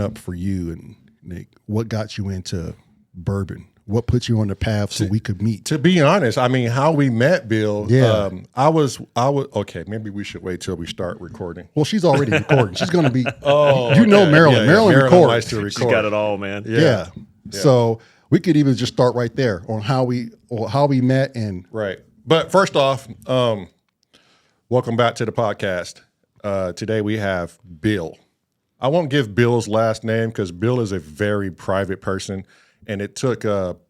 up for you and Nick? What got you into bourbon? What put you on the path so we could meet? To be honest, I mean, how we met, Bill. Yeah. I was. Okay, maybe we should wait till we start recording. Well, she's already recording. She's going to be. Oh, you know, Marilyn. Yeah, Marilyn Marilyn records. likes to record. She's got it all, man. Yeah. So we could even just start right there on how we met and Right. But first off, welcome back to the podcast. Today we have Bill. I won't give Bill's last name because Bill is a very private person, and it took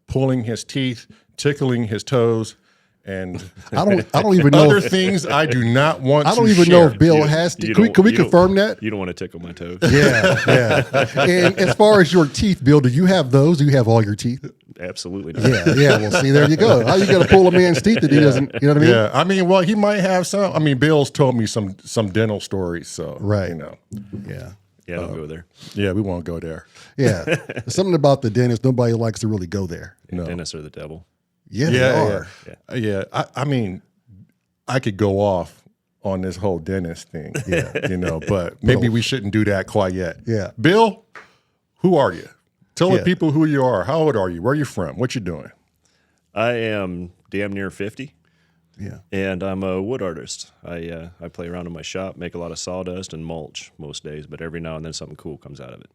pulling his teeth, tickling his toes, and I don't even know other things I do not want to I don't even share. know if Bill has to. Can we confirm that? You don't want to tickle my toes. Yeah. And as far as your teeth, Bill, do you have those? Do you have all your teeth? Absolutely not. Yeah. Well, see, there you go. How you got to pull a man's teeth that he doesn't? You know what I mean? Yeah, I mean, well, he might have some. I mean, Bill's told me some dental stories, so Right. you know. Yeah. Yeah, don't go there. Yeah, we won't go there. Yeah. There's something about the dentist. Nobody likes to really go there. No. Dentists are the devil. Yeah, they are. Yeah. I mean, I could go off on this whole dentist thing. Yeah, you know, but maybe we shouldn't do that quite yet. Yeah. Bill, who are you? Tell the Yeah. people who you are. How old are you? Where are you from? What you doing? I am damn near 50, Yeah. and I'm a wood artist. I play around in my shop, make a lot of sawdust and mulch most days, but every now and then something cool comes out of it.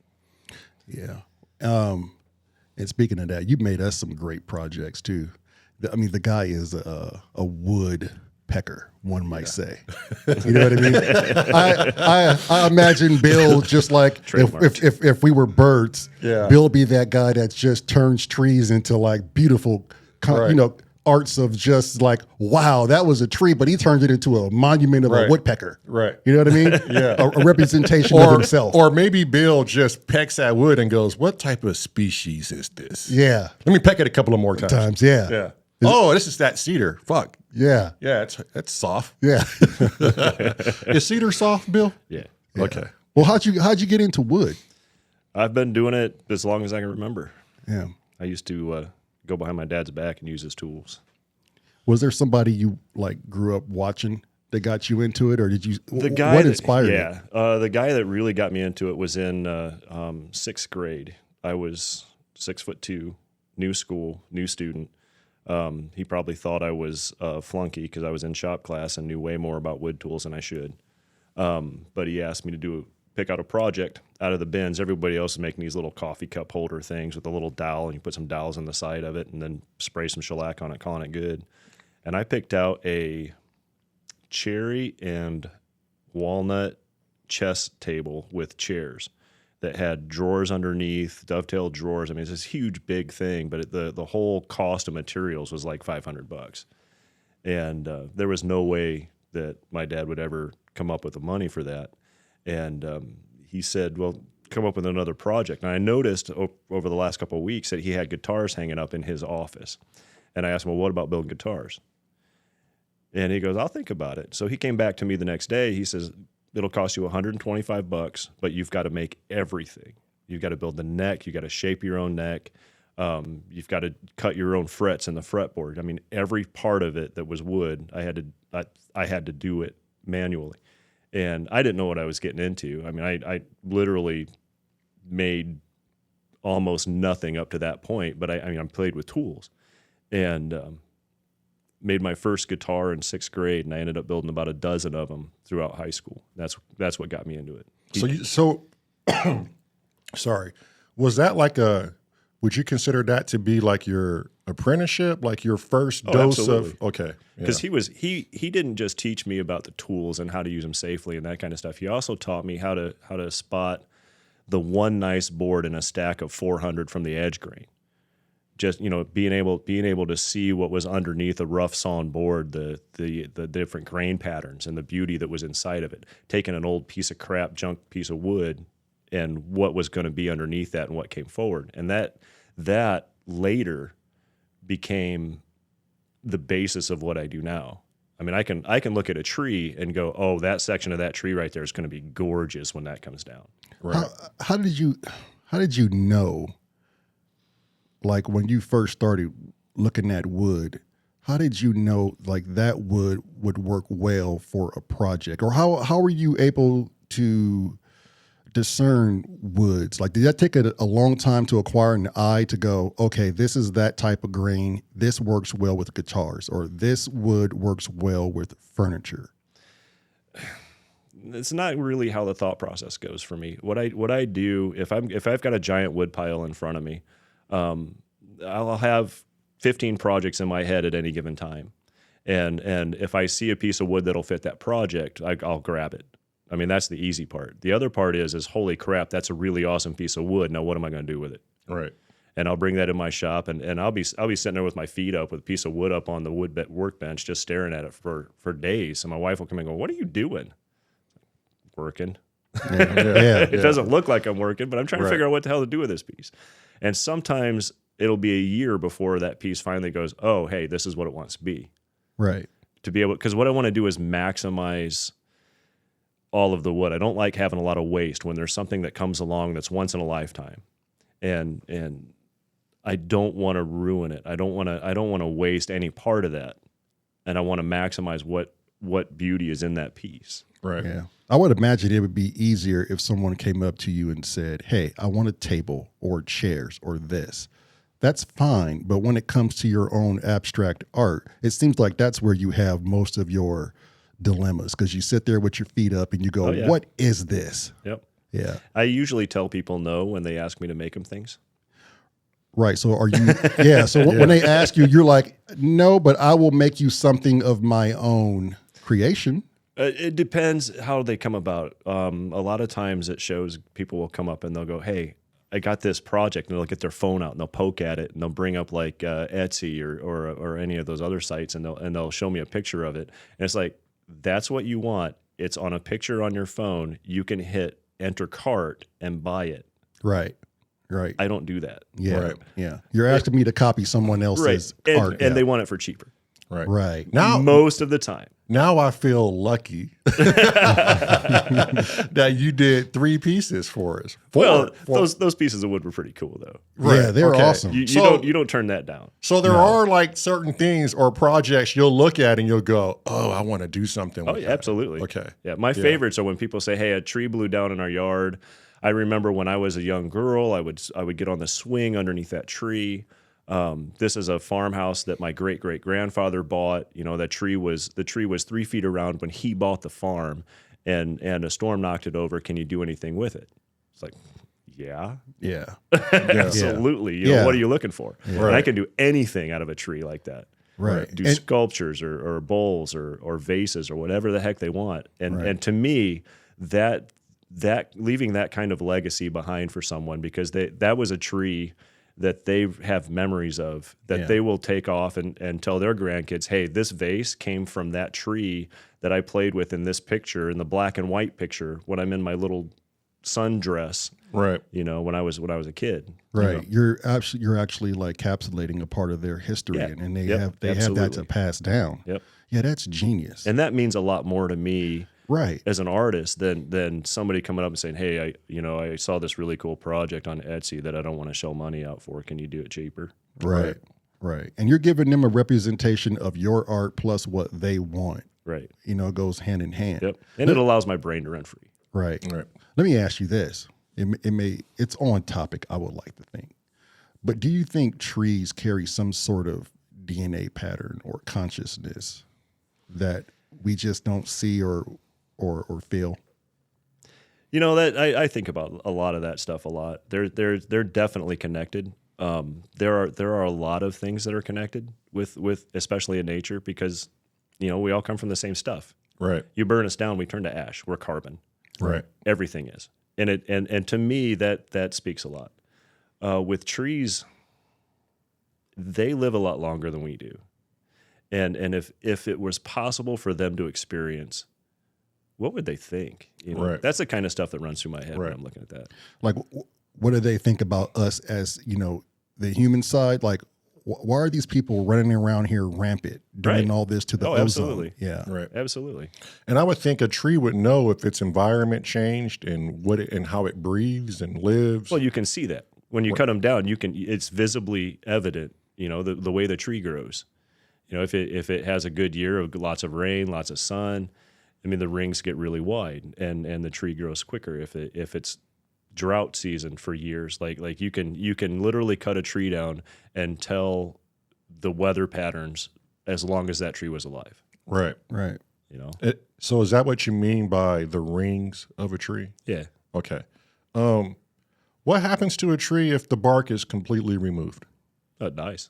Yeah. And speaking of that, you made us some great projects too. I mean, the guy is a wood pecker, one might say. You know what I mean? I imagine Bill just like if we were birds, Yeah. Bill be that guy that just turns trees into like beautiful, Right. arts of just like, wow, that was a tree, but he turns it into a monument of a Right. woodpecker. Right. You know what I mean? Yeah. A representation of himself. Or maybe Bill just pecks at wood and goes, "What type of species is this?" Yeah. Let me peck it a couple of more times. Yeah. Yeah. Oh, this is that cedar. Fuck. Yeah. Yeah, it's soft. Yeah. Is cedar soft, Bill? Yeah. Okay. Well, how'd you get into wood? I've been doing it as long as I can remember. Yeah. I used to go behind my dad's back and use his tools. Was there somebody you like grew up watching that got you into it, or did you? The guy what that- inspired you? Yeah, the guy that really got me into it was in sixth grade. I was 6'2", new school, new student. He probably thought I was a flunky because I was in shop class and knew way more about wood tools than I should. But he asked me to pick out a project out of the bins. Everybody else is making these little coffee cup holder things with a little dowel, and you put some dowels on the side of it and then spray some shellac on it, calling it good. And I picked out a cherry and walnut chess table with chairs that had drawers underneath, dovetail drawers. I mean, it's this huge, big thing, but the whole cost of materials was like $500. And there was no way that my dad would ever come up with the money for that. And he said, well, come up with another project. And I noticed over the last couple of weeks that he had guitars hanging up in his office. And I asked him, well, what about building guitars? And he goes, I'll think about it. So he came back to me the next day. He says, it'll cost you $125, but you've got to make everything. You've got to build the neck. You've got to shape your own neck. You've got to cut your own frets in the fretboard. I mean, every part of it that was wood, I had to do it manually. And I didn't know what I was getting into. I mean, I literally made almost nothing up to that point, but I played with tools. And made my first guitar in sixth grade, and I ended up building about a dozen of them throughout high school. That's what got me into it. So sorry, was that like would you consider that to be like your apprenticeship, like your first dose absolutely. of? Okay, Because he didn't just teach me about the tools and how to use them safely and that kind of stuff. He also taught me how to spot the one nice board in a stack of 400 from the edge grain. Just being able to see what was underneath a rough sawn board, the different grain patterns and the beauty that was inside of it. Taking an old piece of crap junk piece of wood and what was going to be underneath that and what came forward, and that later became the basis of what I do now. I mean, I can look at a tree and go, oh, that section of that tree right there is going to be gorgeous when that comes down. right. How did you know? Like when you first started looking at wood, how did you know like that wood would work well for a project, or how were you able to discern woods? Like, did that take a long time to acquire an eye to go, okay, this is that type of grain. This works well with guitars, or this wood works well with furniture? It's not really how the thought process goes for me. What I do if I've got a giant wood pile in front of me, I'll have 15 projects in my head at any given time, and if I see a piece of wood that'll fit that project, I'll grab it. I mean, that's the easy part. The other part is holy crap, that's a really awesome piece of wood. Now what am I going to do with it? Right. And I'll bring that in my shop, and I'll be sitting there with my feet up with a piece of wood up on the workbench, just staring at it for days. And my wife will come and go, "What are you doing?" Working. It doesn't look like I'm working, but I'm trying to figure out what the hell to do with this piece. And sometimes it'll be a year before that piece finally goes, oh, hey, this is what it wants to be. Right. To be able, because what I want to do is maximize all of the wood. I don't like having a lot of waste when there's something that comes along that's once in a lifetime. And I don't want to ruin it. I don't want to waste any part of that. And I want to maximize what beauty is in that piece. Right. Yeah. I would imagine it would be easier if someone came up to you and said, hey, I want a table or chairs or this. That's fine. But when it comes to your own abstract art, it seems like that's where you have most of your dilemmas, because you sit there with your feet up and you go, what is this? Yep. Yeah. I usually tell people no when they ask me to make them things. Right. So are you, So when they ask you, you're like, no, but I will make you something of my own creation. It depends how they come about. A lot of times at shows, people will come up and they'll go, hey, I got this project, and they'll get their phone out and they'll poke at it and they'll bring up like Etsy or any of those other sites, and they'll show me a picture of it. And it's like, that's what you want. It's on a picture on your phone. You can hit enter cart and buy it. Right. Right. I don't do that. Yeah. Right. Yeah. You're asking me to copy someone else's art. And they want it for cheaper. Right. Right. Now, most of the time. Now I feel lucky that you did 3 pieces for us. Those pieces of wood were pretty cool though. Right. Yeah, they're awesome. You don't turn that down. So there are like certain things or projects you'll look at and you'll go, "Oh, I want to do something with that." Absolutely. Okay. Yeah, my favorites are when people say, "Hey, a tree blew down in our yard." I remember when I was a young girl, I would get on the swing underneath that tree. This is a farmhouse that my great-great-grandfather bought. You know, the tree was 3 feet around when he bought the farm, and a storm knocked it over. Can you do anything with it? It's like, yeah. Absolutely. You know, what are you looking for? Yeah. And I can do anything out of a tree like that. Right. Do sculptures or bowls or vases or whatever the heck they want. And to me, that leaving that kind of legacy behind for someone, because that was a tree that they have memories of, that they will take off and tell their grandkids, hey, this vase came from that tree that I played with in this picture, in the black and white picture, when I'm in my little sundress, right? You know, when I was a kid, right? You know? You're actually like encapsulating a part of their history, and they have that to pass down. Yep. Yeah, that's genius, and that means a lot more to me, right, as an artist than somebody coming up and saying, hey, I saw this really cool project on Etsy that I don't want to shell money out for. Can you do it cheaper? Right. And you're giving them a representation of your art plus what they want. Right. You know, it goes hand in hand. Yep. And it allows my brain to run free. Right. Let me ask you this. It's on topic, I would like to think. But do you think trees carry some sort of DNA pattern or consciousness that we just don't see or feel? You know, that I think about a lot of that stuff a lot. They're definitely connected. There are a lot of things that are connected with especially in nature, because you know, we all come from the same stuff. Right. You burn us down, we turn to ash. We're carbon. Right. Everything is. And to me that speaks a lot. With trees, they live a lot longer than we do. And if it was possible for them to experience, what would they think? You know, that's the kind of stuff that runs through my head when I'm looking at that. Like, what do they think about us as, you know, the human side? Like, why are these people running around here rampant, doing all this to the ozone? Absolutely. Yeah. Right. Absolutely. And I would think a tree would know if its environment changed and and how it breathes and lives. Well, you can see that when you cut them down. It's visibly evident. You know, the way the tree grows. You know, if it has a good year of lots of rain, lots of sun, I mean, the rings get really wide, and the tree grows quicker if it's drought season for years. Like you can literally cut a tree down and tell the weather patterns as long as that tree was alive. Right. Right. You know? So is that what you mean by the rings of a tree? Yeah. Okay. What happens to a tree if the bark is completely removed? It dies.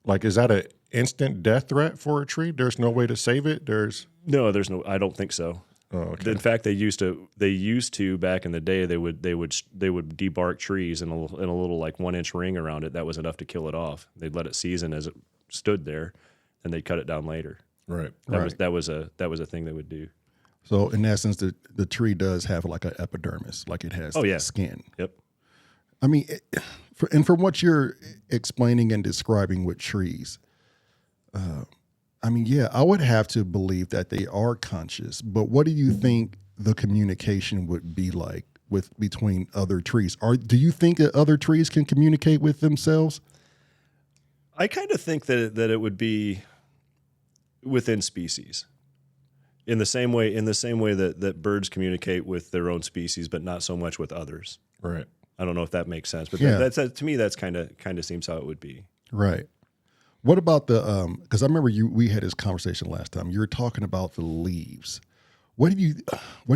Like, is that an instant death threat for a tree? There's no way to save it? There's No. I don't think so. Oh, okay. In fact, they used to back in the day. They would debark trees in a little like 1-inch ring around it. That was enough to kill it off. They'd let it season as it stood there, and they'd cut it down later. Right. That was a thing they would do. So in essence, the tree does have like an epidermis, like it has skin. Yep. I mean, from what you're explaining and describing with trees, I mean, yeah, I would have to believe that they are conscious. But what do you think the communication would be like between other trees? Do you think that other trees can communicate with themselves? I kind of think that it would be within species, in the same way that birds communicate with their own species, but not so much with others. Right. I don't know if that makes sense, but Yeah. to me that's kind of seems how it would be. Right. What about the because I remember we had this conversation last time. You were talking about the leaves. What do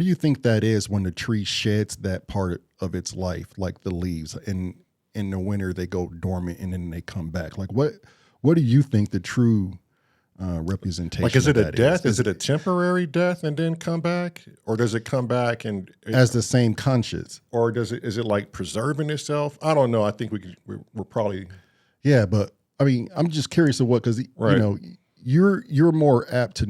you think that is when the tree sheds that part of its life, like the leaves, and in the winter they go dormant and then they come back? Like what do you think the true representation? Like, is it of a that death? Is it a temporary death and then come back, or does it come back and as the same conscience? or is it like preserving itself? I don't know. I think we're probably Yeah, but I mean, I'm just curious of what, because Right. you know, you're more apt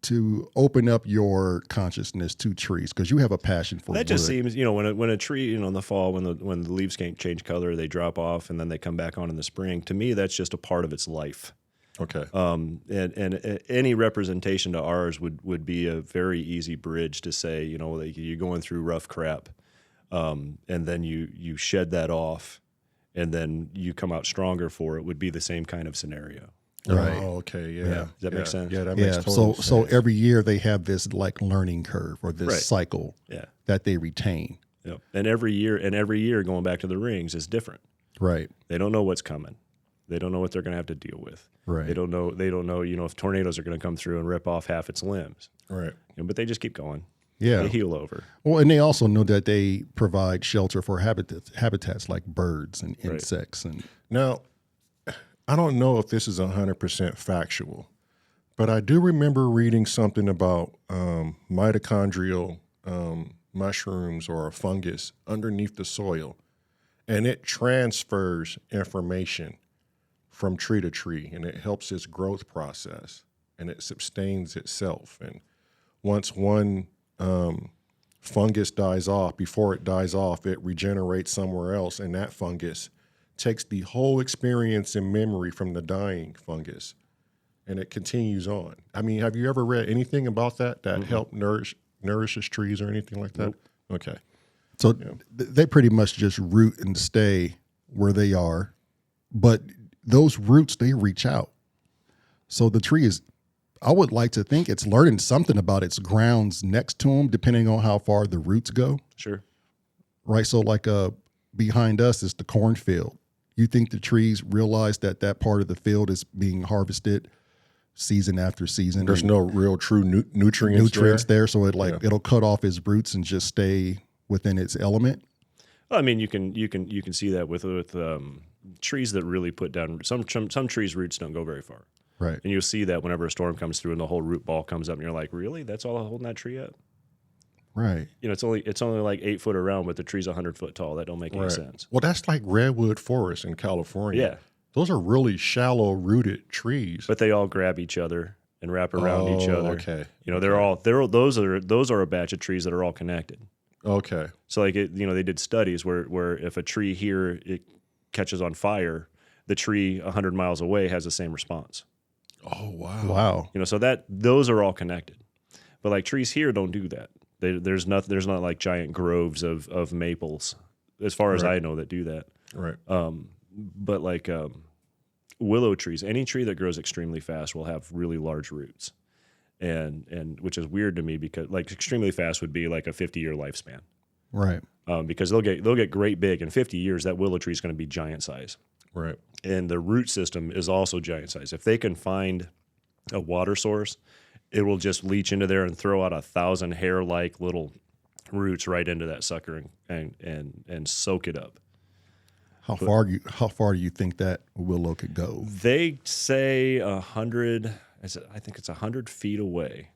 to open up your consciousness to trees because you have a passion for That just wood. seems, when a tree, in the fall, when the leaves can't change color, they drop off and then they come back on in the spring. To me, that's just a part of its life. okay. And any representation to ours would be a very easy bridge to say, like you're going through rough crap, and then you shed that off, and then you come out stronger for it. Would be the same kind of scenario. Right. Oh, okay. Yeah. Yeah. Does that make sense? Yeah, that makes Yeah. total So sense. every year they have this like learning curve or this Right. cycle Yeah. that they retain. Yep. And every year going back to the rings is different. Right. They don't know what's coming. They don't know what they're going to have to deal with. Right. They don't know, if tornadoes are going to come through and rip off half its limbs. Right. But they just keep going. Yeah. They heal over. Well, and they also know that they provide shelter for habitats like birds and Right. insects and Now, I don't know if this is 100% factual, but I do remember reading something about mitochondrial mushrooms or a fungus underneath the soil, and it transfers information from tree to tree, and it helps its growth process, and it sustains itself. And once one fungus dies off, before it dies off, it regenerates somewhere else, and that fungus takes the whole experience and memory from the dying fungus, and it continues on. I mean, have you ever read anything about that help nourishes trees or anything like that? Nope. Okay. so they pretty much just root and stay where they are, but those roots, they reach out. So the tree is, I would like to think it's learning something about its grounds next to them, depending on how far the roots go. Sure. Right. So like behind us is the cornfield. You think the trees realize that part of the field is being harvested season after season? There's and no real true nutrients there. So it'll cut off its roots and just stay within its element. Well, I mean, you can see that with trees that really put down some trees' roots don't go very far, Right. and you'll see that whenever a storm comes through and the whole root ball comes up, and you're like, really? That's all holding that tree up? Right. It's only like 8 foot around, but the tree's 100 foot tall. That don't make any sense. Well, that's like redwood forests in California. Yeah. Those are really shallow rooted trees. But they all grab each other and wrap around each other. Okay. Those are a batch of trees that are all connected. Okay. So like they did studies where if a tree here it catches on fire, the tree 100 miles away has the same response. Oh, wow. Wow. So those are all connected. But like trees here don't do that. There's not like giant groves of maples, as far as I know, that do that. Right. But like willow trees, any tree that grows extremely fast will have really large roots. and which is weird to me because like extremely fast would be like a 50-year lifespan. Right. Because they'll get great big in 50 years. That willow tree is going to be giant size. Right. And the root system is also giant size. If they can find a water source, it will just leach into there and throw out 1,000 hair-like little roots right into that sucker and soak it up. How far do you think that willow could go? They say 100. I think it's 100 feet away.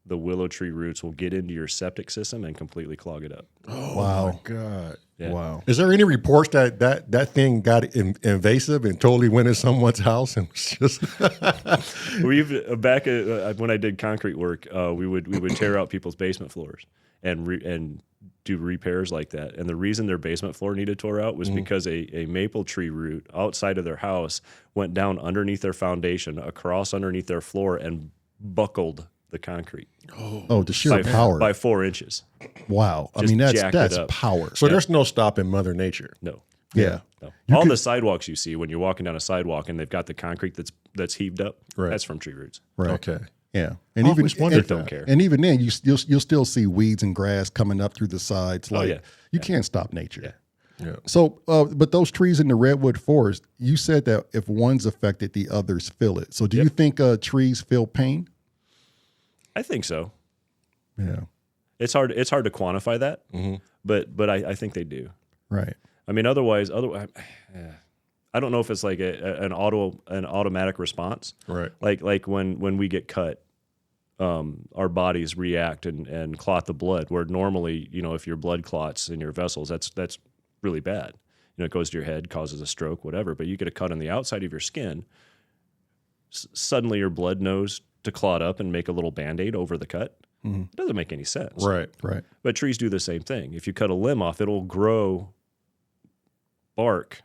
The willow tree roots will get into your septic system and completely clog it up. Oh Wow. my God. Yeah. Wow. Is there any reports that thing got invasive and totally went in someone's house and was just We've back when I did concrete work, we would tear out people's basement floors and do repairs like that. And the reason their basement floor needed tore out was because a maple tree root outside of their house went down underneath their foundation, across underneath their floor, and buckled the concrete. Oh, the sheer power. By 4 inches. Wow. I Just mean, jacked that's it up. power. so there's no stopping Mother Nature. No. Yeah. No. You All could- the sidewalks you see when you're walking down a sidewalk and they've got the concrete that's heaved up, Right. that's from tree roots. Right. Okay. Yeah. And I even always wondered and, don't care. And even then, you'll still see weeds and grass coming up through the sides. Like yeah. you can't stop nature. Yeah. So, but those trees in the redwood forest, you said that if one's affected, the others feel it. So, do you think trees feel pain? I think so. Yeah. It's hard to quantify that, but I think they do. Right. I mean, otherwise, I don't know if it's like an automatic response. Right. Like when we get cut, our bodies react and clot the blood. Where normally, if your blood clots in your vessels, that's really bad. It goes to your head, causes a stroke, whatever. But you get a cut on the outside of your skin, suddenly your blood knows to clot up and make a little Band-Aid over the cut. It doesn't make any sense. Right. Right. But trees do the same thing. If you cut a limb off, it'll grow bark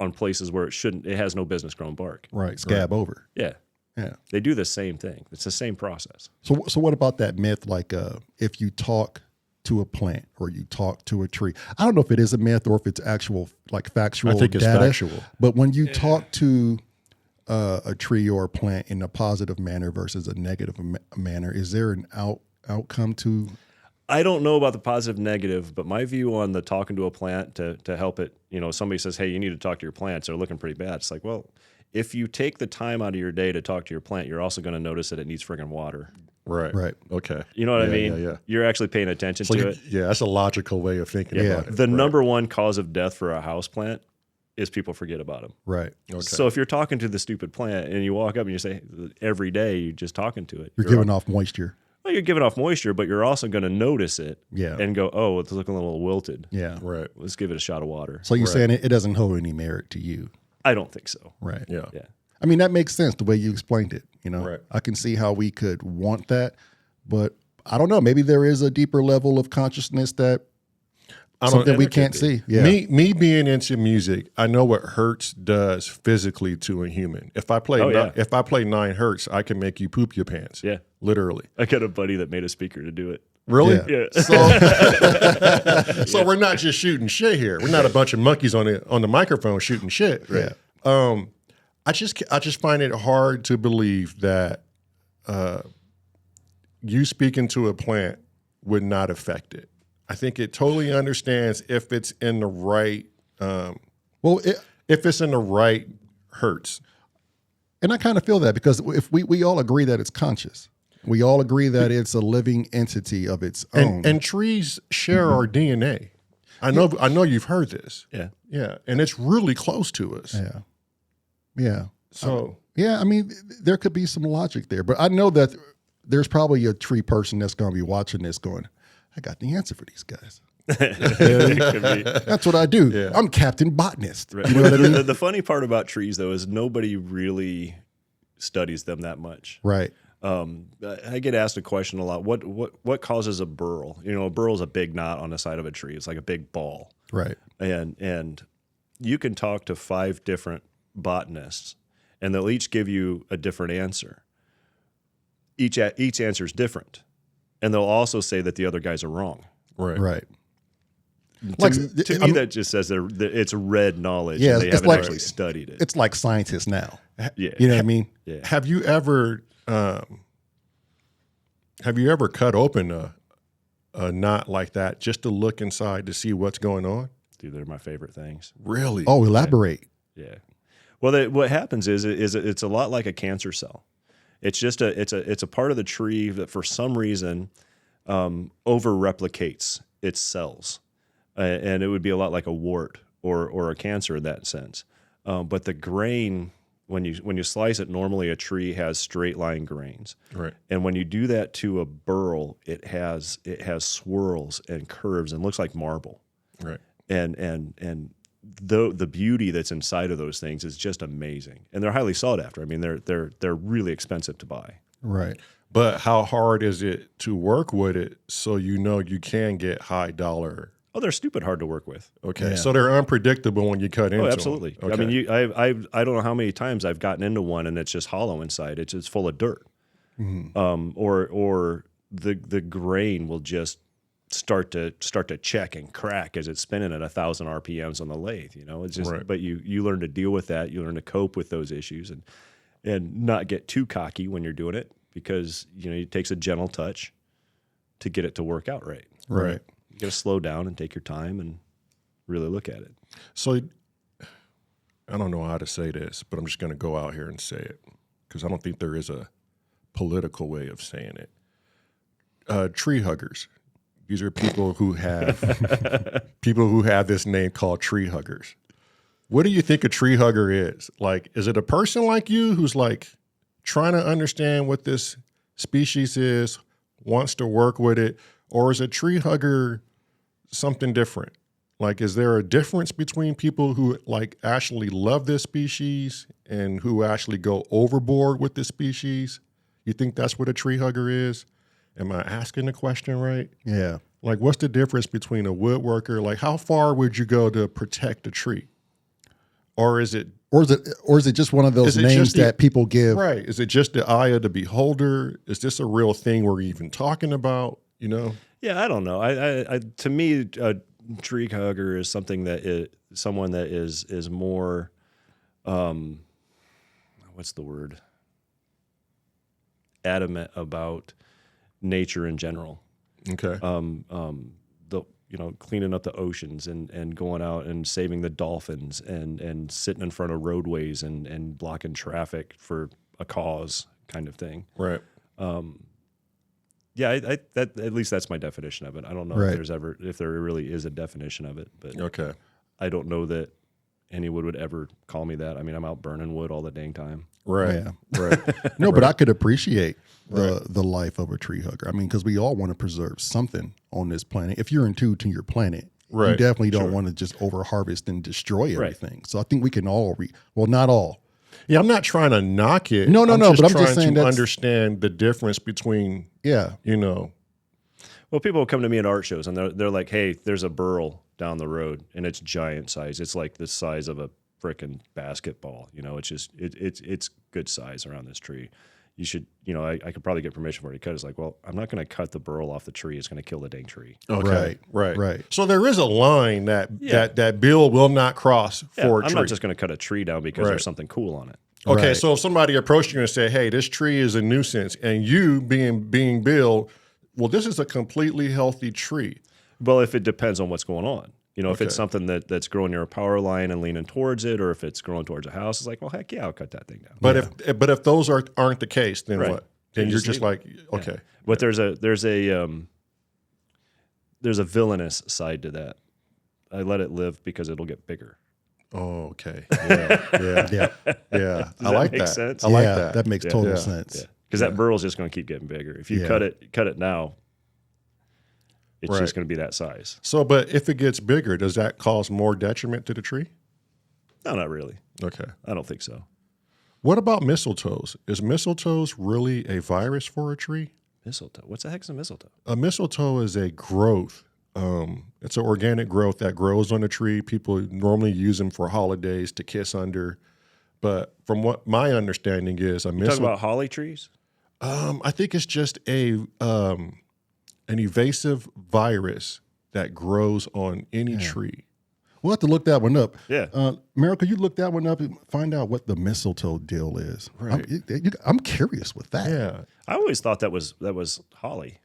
on places where it has no business growing bark. Right. Scab over. Yeah. Yeah. They do the same thing. It's the same process. So what about that myth? Like, if you talk to a plant or you talk to a tree, I don't know if it is a myth or if it's actual, like factual. I think it's data, factual. But when you talk to a tree or a plant in a positive manner versus a negative manner, is there an outcome to? I don't know about the positive negative, but my view on the talking to a plant to help it, somebody says, hey, you need to talk to your plants. They're looking pretty bad. It's like, well, if you take the time out of your day to talk to your plant, you're also going to notice that it needs friggin' water. Right. Right. Okay. You know what I mean? Yeah. You're actually paying attention So to it. yeah, that's a logical way of thinking Yeah. about it. The Right. number one cause of death for a house plant is people forget about them. Right. Okay. So if you're talking to the stupid plant and you walk up and you say, every day you're just talking to it, You're giving off moisture. well, you're giving off moisture, but you're also going to notice it Yeah. and go, oh, it's looking a little wilted. Yeah. Right. Let's give it a shot of water. So you're Right. saying it doesn't hold any merit to you. I don't think so. Right. Yeah. Yeah. I mean, that makes sense the way you explained it. Right. I can see how we could want that, but I don't know. Maybe there is a deeper level of consciousness that something we can't see. Yeah. Me being into music, I know what hertz does physically to a human. If I play if I play 9 hertz, I can make you poop your pants. Yeah. Literally. I got a buddy that made a speaker to do it. Really? Yeah. Yeah. So we're not just shooting shit here. We're not a bunch of monkeys on the microphone shooting shit. Yeah. I just find it hard to believe that you speaking to a plant would not affect it. I think it totally understands if it's in the right if it's in the right hertz. And I kind of feel that because if we all agree that it's conscious, we all agree that it's a living entity of its own. And trees share our DNA. I know you've heard this. Yeah. Yeah. And it's really close to us. yeah. Yeah. So Yeah, I mean, there could be some logic there, but I know that there's probably a tree person that's going to be watching this going, I got the answer for these guys. It could be. That's what I do. Yeah. I'm Captain Botanist. Right. You know what I mean? The funny part about trees, though, is nobody really studies them that much. Right. I get asked a question a lot. What causes a burl? A burl is a big knot on the side of a tree. It's like a big ball. Right. And you can talk to 5 different botanists, and they'll each give you a different answer. Each answer is different, and they'll also say that the other guys are wrong. right. Right. To me, that just says that it's red knowledge. Yeah, and they it's haven't like- actually studied it. It's like scientists now. Yeah. You know what I mean? Yeah. Have you ever Have you ever cut open a knot like that just to look inside to see what's going on? Dude, they're my favorite things. Really? Oh, elaborate. Yeah. Well, what happens is it's a lot like a cancer cell. It's just it's a part of the tree that for some reason over replicates its cells, and it would be a lot like a wart or a cancer in that sense. But the grain, when you slice it, normally a tree has straight line grains, Right. and when you do that to a burl, it has swirls and curves and looks like marble. Right. And the beauty that's inside of those things is just amazing, and they're highly sought after. I mean, they're really expensive to buy. Right. But how hard is it to work with it so you can get high dollar? Oh, they're stupid hard to work with. Okay, Yeah. so they're unpredictable when you cut into Oh, them. absolutely. Okay. I mean, I don't know how many times I've gotten into one and it's just hollow inside. It's just full of dirt. Or the grain will just start to check and crack as it's spinning at 1,000 RPMs on the lathe. It's just. Right. But you learn to deal with that. You learn to cope with those issues and not get too cocky when you're doing it, because it takes a gentle touch to get it to work out right. Right. You got to slow down and take your time and really look at it. So I don't know how to say this, but I'm just going to go out here and say it because I don't think there is a political way of saying it. Tree huggers. These are people who have this name called tree huggers. What do you think a tree hugger is? Like, is it a person like you who's like trying to understand what this species is, wants to work with it, or is a tree hugger something different? Like, is there a difference between people who like actually love this species and who actually go overboard with this species? You think that's what a tree hugger is? Am I asking the question right? Yeah. Like, what's the difference between a woodworker? Like, how far would you go to protect a tree? Or is it just one of those Is it names just the- that people give? right? Is it just the eye of the beholder? Is this a real thing we're even talking about? Yeah, I don't know. I to me, a tree hugger is someone that is more, what's the word? Adamant about nature in general. Okay. Cleaning up the oceans and going out and saving the dolphins and sitting in front of roadways and blocking traffic for a cause kind of thing. Right. Yeah, that at least that's my definition of it. I don't know Right. if there really is a definition of it, but Okay. I don't know that anyone would ever call me that. I mean, I'm out burning wood all the dang time. Right. Yeah. Right. No, but I could appreciate the life of a tree hugger. I mean, because we all want to preserve something on this planet. If you're in tune to your planet, you Right. definitely don't Sure. want to just over harvest and destroy Right. everything. So I think we can all not all. Yeah, I'm not trying to knock it. No, but I'm just trying saying to that's- understand the difference between, Yeah. Well, people will come to me at art shows and they're like, "Hey, there's a burl down the road and it's giant size. It's like the size of a frickin' basketball. It's just it's good size around this tree. You should, I could probably get permission for it to cut." It's like, well, I'm not going to cut the burl off the tree. It's going to kill the dang tree. Okay. Right. So there is a line that Bill will not cross Yeah, for a I'm tree. not just going to cut a tree down because Right. there's something cool on it. Okay, Right. so if somebody approached you and said, "Hey, this tree is a nuisance," and you being Bill, well, this is a completely healthy tree. Well, if it depends on what's going on. If Okay. it's something that's growing near a power line and leaning towards it, or if it's growing towards a house, it's like, well, heck yeah, I'll cut that thing down. But if those aren't the case, then Right. what? Then You you're just just leave like, okay, But there's a villainous side to that. I let it live because it'll get bigger. oh, okay, yeah, Yeah. yeah. I that like make that. sense? I like Yeah, that. that makes total Yeah. sense. Because that burl's just going to keep getting bigger. If you Yeah. cut it now, it's Right. just going to be that size. So, but if it gets bigger, does that cause more detriment to the tree? No, not really. Okay. I don't think so. What about mistletoes? Is mistletoes really a virus for a tree? Mistletoe. What the heck's a mistletoe? A mistletoe is a growth. It's an organic growth that grows on a tree. People normally use them for holidays to kiss under. But from what my understanding is, a Talking mistletoe, about holly trees? I think it's just an evasive virus that grows on any tree. We'll have to look that one up. Yeah. Meryl, could you look that one up and find out what the mistletoe deal is? Right. I'm curious with that. Yeah. I always thought that was holly.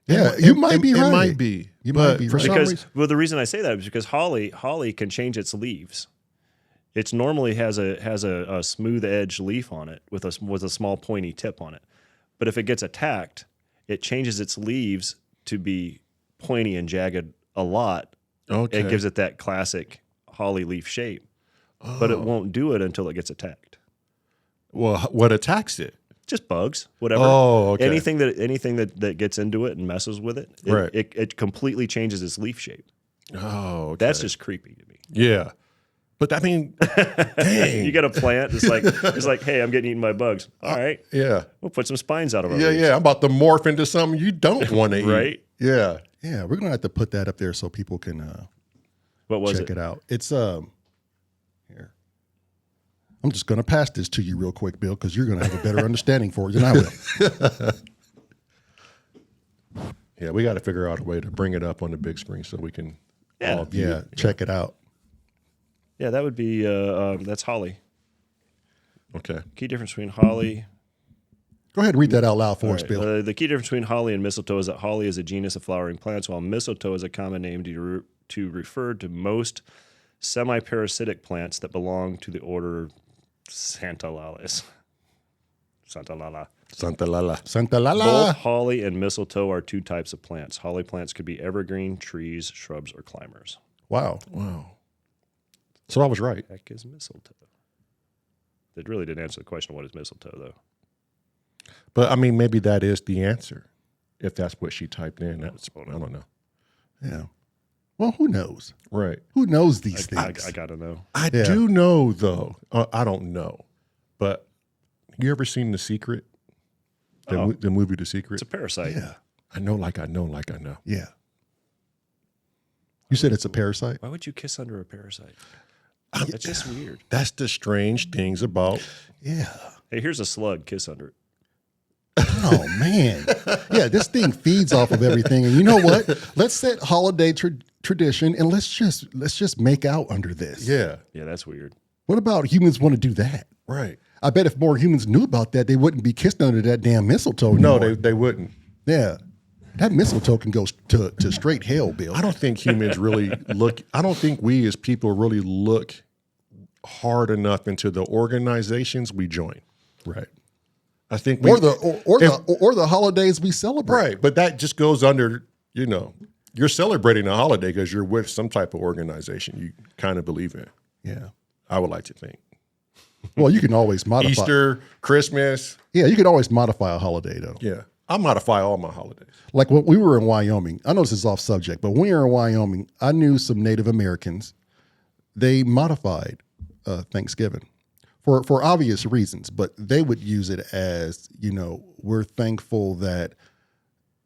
Yeah, you might be right. It might be. You but might be for right. some Because reason, well, the reason I say that is because holly can change its leaves. It normally has a smooth edged leaf on it with a small pointy tip on it. But if it gets attacked, it changes its leaves to be pointy and jagged a lot. okay. It gives it that classic holly leaf shape. But it won't do it until it gets attacked. Well, what attacks it? Just bugs, whatever. Oh, okay. Anything that gets into it and messes with it, Right. it completely changes its leaf shape. Oh, okay. That's just creepy to me. yeah. But I mean, dang. You got a plant. It's like, hey, I'm getting eaten by bugs. All right, Yeah. we'll put some spines out of our Yeah, leaves. yeah. I'm about to morph into something you don't want to eat. Right? Yeah. Yeah, we're gonna have to put that up there so people can What was check it? it out. It's here. I'm just gonna pass this to you real quick, Bill, because you're gonna have a better understanding for it than I will. Yeah, we got to figure out a way to bring it up on the big screen so we can Yeah. all view Yeah, it. check it out. Yeah, that would be that's holly. Okay. Key difference between holly. Go ahead and read that out loud for us, All right, Bill. the key difference between holly and mistletoe is that holly is a genus of flowering plants, while mistletoe is a common name to refer to most semi-parasitic plants that belong to the order Santalalis. Santala. Santa Lala. Santa Lala. Both holly and mistletoe are two types of plants. Holly plants could be evergreen, trees, shrubs, or climbers. Wow. Wow. So I was right. Heck is mistletoe? That really didn't answer the question, what is mistletoe, though? But I mean, maybe that is the answer. If that's what she typed in. That's, I don't know. Yeah. Well, who knows? Right. Who knows these I things? got to know. I Yeah. do know, though. I don't know. But you ever seen The Secret? The movie The Secret? It's a parasite. Yeah. I know, like I know, like I know. Yeah. You said it's a parasite? Why would you kiss under a parasite? That's just weird. That's the strange things about. Yeah. Hey, here's a slug. Kiss under it. Oh man, yeah. This thing feeds off of everything, and you know what? Let's set holiday tradition, and let's just make out under this. Yeah. Yeah, that's weird. What about humans want to do that? Right. I bet if more humans knew about that, they wouldn't be kissing under that damn mistletoe. No, anymore. they wouldn't. Yeah, that mistletoe can go to straight hell, Bill. I don't think humans really look. I don't think we as people really look hard enough into the organizations we join. Right. I think Or the holidays we celebrate. right, but that just goes under. You're celebrating a holiday because you're with some type of organization you kind of believe in. Yeah. I would like to think Well, you can always modify. Easter, Christmas. Yeah, you can always modify a holiday though. Yeah, I modify all my holidays. Like when we were in Wyoming, I know this is off subject, but when we were in Wyoming, I knew some Native Americans. They modified Thanksgiving for obvious reasons, but they would use it as, we're thankful that,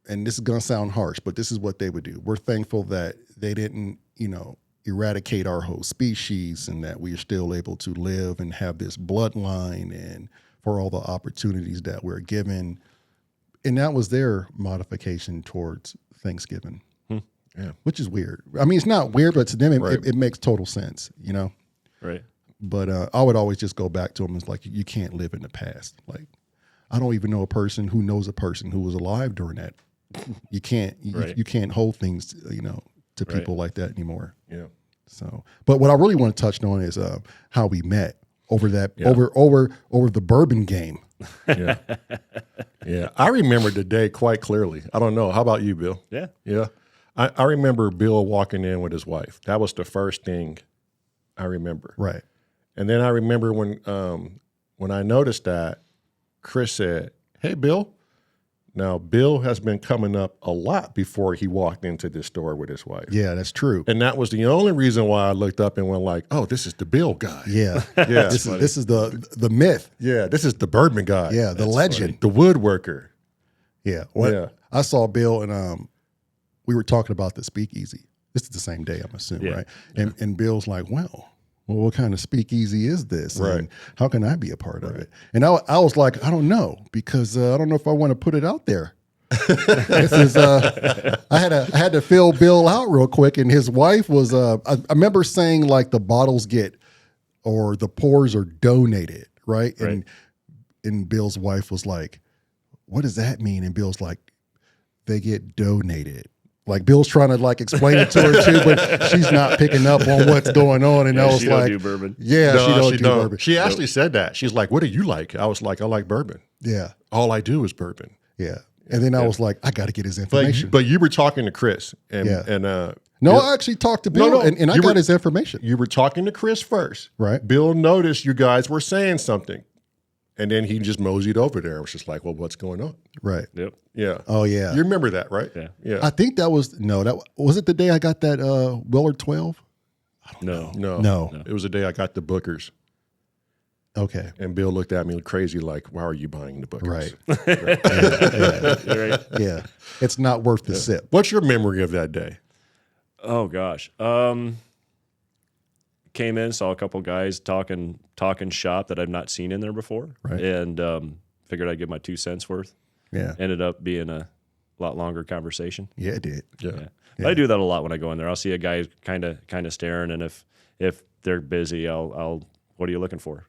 and this is going to sound harsh, but this is what they would do. We're thankful that they didn't, eradicate our whole species and that we are still able to live and have this bloodline and for all the opportunities that we're given. And that was their modification towards Thanksgiving. Yeah. Which is weird. I mean, it's not weird, but to them, Right. it makes total sense, Right. But I would always just go back to them as like, you can't live in the past. Like, I don't even know a person who knows a person who was alive during that. You can't, Right. you can't hold things, to Right. people like that anymore. Yeah. So, but what I really want to touch on is how we met over that, Yeah. over the bourbon game. Yeah. Yeah. I remember the day quite clearly. I don't know. How about you, Bill? Yeah. Yeah. I remember Bill walking in with his wife. That was the first thing I remember. Right. And then I remember when I noticed that, Chris said, "Hey, Bill." Now, Bill has been coming up a lot before he walked into this store with his wife. Yeah, that's true. And that was the only reason why I looked up and went like, "Oh, this is the Bill guy." Yeah. Yeah. This is the myth. Yeah, this is the bourbon guy. Yeah. The legend. The woodworker. Yeah. What Yeah. I saw Bill and we were talking about the speakeasy. This is the same day, I'm assuming, Yeah. right? And Bill's like, well, what kind of speakeasy is this? Right. And how can I be a part of it? And I was like, I don't know, because I don't know if I want to put it out there. This is I had to fill Bill out real quick, and his wife was I remember saying like the bottles get or the pours are donated, right? And Bill's wife was like, "What does that mean?" And Bill's like, "They get donated." Like Bill's trying to like explain it to her too, but she's not picking up on what's going on. And I was she like, don't do bourbon. "Yeah, No, she don't do don't. bourbon." She actually said that. She's like, "What do you like?" I was like, "I like bourbon. Yeah, All I do is bourbon." yeah. And then I was like, "I got to get his But information." but you were talking to Chris, and No, Bill- I actually talked to Bill, no, and I you got were- his information. you were talking to Chris first, Right. Bill noticed you guys were saying something, and then he just moseyed over there. I was just like, "Well, what's going on?" Right. Yep. Yeah. Oh yeah. You remember that, right? Yeah. Yeah. I think that was it the day I got that Willard 12? No. No. It was the day I got the Bookers, Okay. and Bill looked at me crazy, like, "Why are you buying the Bookers?" Right. Right. Yeah. It's not worth the sip. What's your memory of that day? Oh gosh. Came in, saw a couple guys talking shop that I've not seen in there before, Right. and figured I'd give my 2 cents worth. Yeah. Ended up being a lot longer conversation. Yeah, it did. Yeah. Yeah. I do that a lot when I go in there. I'll see a guy kind of staring, and if they're busy, I'll what are you looking for?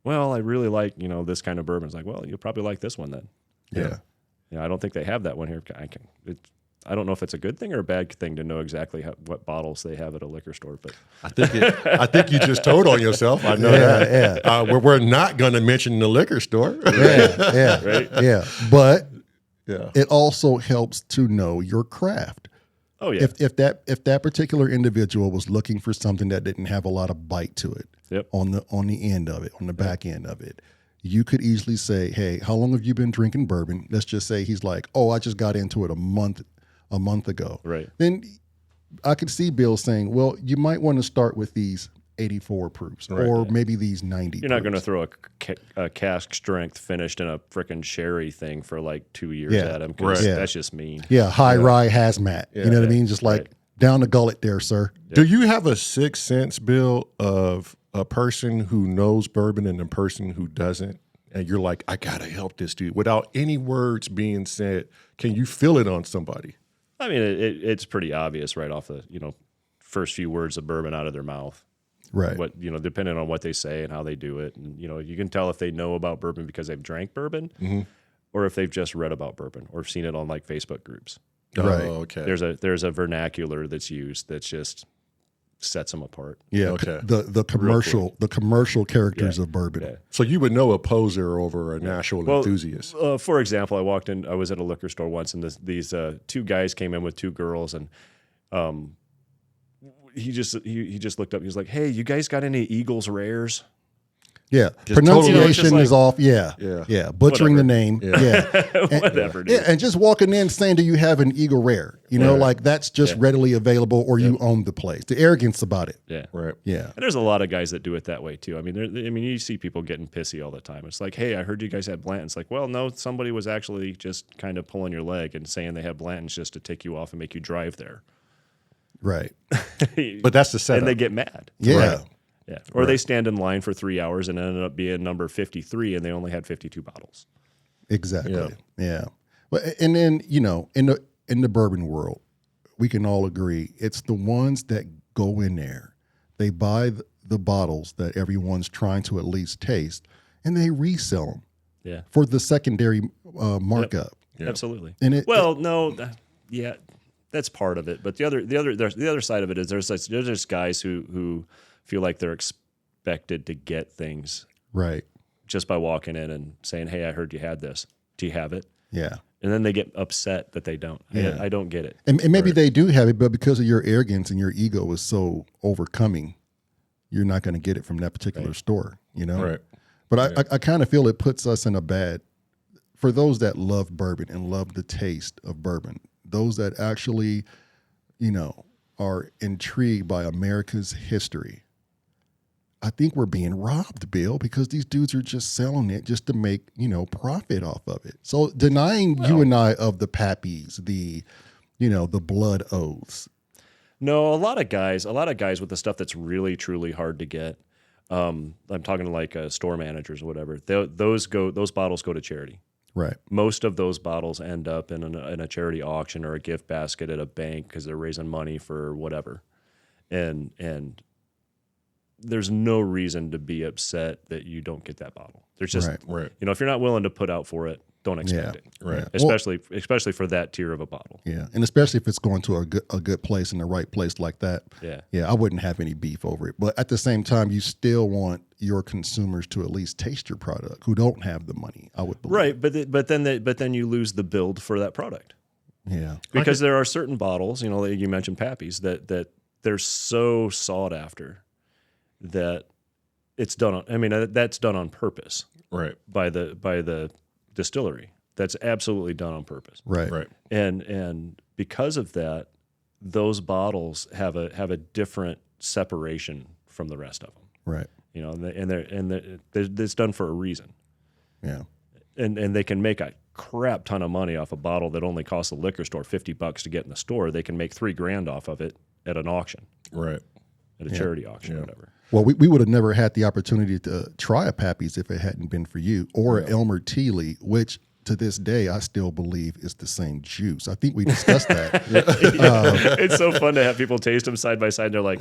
Well, I really like this kind of bourbon. It's like, well, you'll probably like this one then. Yeah. I don't think they have that one here. I don't know if it's a good thing or a bad thing to know exactly what bottles they have at a liquor store, but I think you just told on yourself. I know that. Yeah. We're not going to mention the liquor store. Yeah. right? Yeah. But Yeah. it also helps to know your craft. Oh yeah. If that particular individual was looking for something that didn't have a lot of bite to it, Yep. on the end of it, on the back end of it, you could easily say, "Hey, how long have you been drinking bourbon?" Let's just say he's like, "Oh, I just got into it a month ago." Right. Then I could see Bill saying, "Well, you might want to start with these 84 proofs, or maybe these 90." You're not going to throw a cask strength finished in a frickin' sherry thing for like 2 years Yeah. at him, because Right. Yeah. that's just mean. Yeah, high rye hazmat. You know what I mean? Just like down the gullet there, sir. Do you have a sixth sense, Bill, of a person who knows bourbon and a person who doesn't? And you're like, "I got to help this dude," without any words being said. Can you feel it on somebody? I mean, it's pretty obvious right off the first few words of bourbon out of their mouth. Right. What depending on what they say and how they do it, and you can tell if they know about bourbon because they've drank bourbon, or if they've just read about bourbon or seen it on like Facebook groups. Right. Oh, okay. There's a vernacular that's used that just sets them apart. Yeah. Okay. The commercial characters of bourbon. Yeah. So you would know a poser over an actual enthusiast. For example, I was at a liquor store once, and these two guys came in with two girls, and he just looked up. He was like, "Hey, you guys got any Eagles Rares?" Yeah. Just Pronunciation totally- is off. Yeah. Yeah. Yeah. Butchering the name. Yeah. Whatever. Dude. Yeah, and just walking in saying, "Do you have an Eagle Rare?" Like that's just readily available, or you own the place. The arrogance about it. Yeah. Right. Yeah. And there's a lot of guys that do it that way too. I mean, you see people getting pissy all the time. It's like, "Hey, I heard you guys had Blanton's." It's like, well, no, somebody was actually just kind of pulling your leg and saying they have Blanton's just to take you off and make you drive there. Right. But that's the setup. And they get mad. Yeah. Right. Yeah. Or they stand in line for 3 hours and ended up being number 53, and they only had 52 bottles. Exactly. Yeah. Well, and then in the bourbon world, we can all agree it's the ones that go in there. They buy the bottles that everyone's trying to at least taste, and they resell them Yeah. for the secondary markup. Absolutely. And that's part of it. But the other side of it is there's just guys who feel like they're expected to get things Right. just by walking in and saying, "Hey, I heard you had this. Do you have it?" Yeah. And then they get upset that they don't. Yeah. I don't get it. And maybe they do have it, but because of your arrogance and your ego is so overcoming, you're not going to get it from that particular store, Right. But I kind of feel it puts us in a bad, for those that love bourbon and love the taste of bourbon, those that actually, are intrigued by America's history. I think we're being robbed, Bill, because these dudes are just selling it just to make, profit off of it. So denying you and I of the pappies, the blood oaths. No, a lot of guys with the stuff that's really truly hard to get. I'm talking to like store managers or whatever. Those bottles go to charity. Right. Most of those bottles end up in a charity auction or a gift basket at a bank because they're raising money for whatever. And there's no reason to be upset that you don't get that bottle. There's just, Right. you know, if you're not willing to put out for it, don't expect it. Right. Especially for that tier of a bottle. Yeah, and especially if it's going to a good place in the right place like that. Yeah. I wouldn't have any beef over it. But at the same time, you still want your consumers to at least taste your product who don't have the money. I would believe. Right, but then you lose the build for that product. Yeah, Because there are certain bottles, you know, like you mentioned Pappy's, that they're so sought after that it's done on. I mean, that's done on purpose. Right. By the distillery. That's absolutely done on purpose. right, Right. And because of that, those bottles have a different separation from the rest of them. right. You know, and it's done for a reason. Yeah, And they can make a crap ton of money off a bottle that only costs the liquor store $50 to get in the store. They can make $3,000 off of it at an auction, Right. at a charity auction or whatever. Well, we would have never had the opportunity to try a Pappy's if it hadn't been for you, or an Elmer Teely, which to this day I still believe is the same juice. I think we discussed that. It's so fun to have people taste them side by side. And they're like,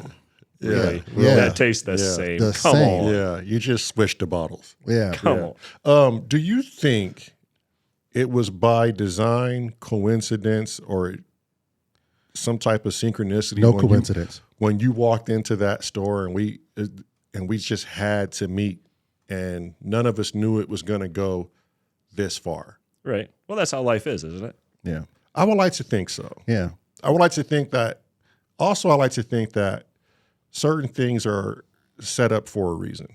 really? Yeah. That tastes the same. The Come same. on. Yeah. You just switched the bottles. Yeah, Come on. Do you think it was by design, coincidence, or some type of synchronicity? no coincidence. When you walked into that store and we just had to meet, and none of us knew it was going to go this far. Right. Well, that's how life is, isn't it? Yeah, I would like to think so. yeah, I would like to think that. Also, I like to think that certain things are set up for a reason.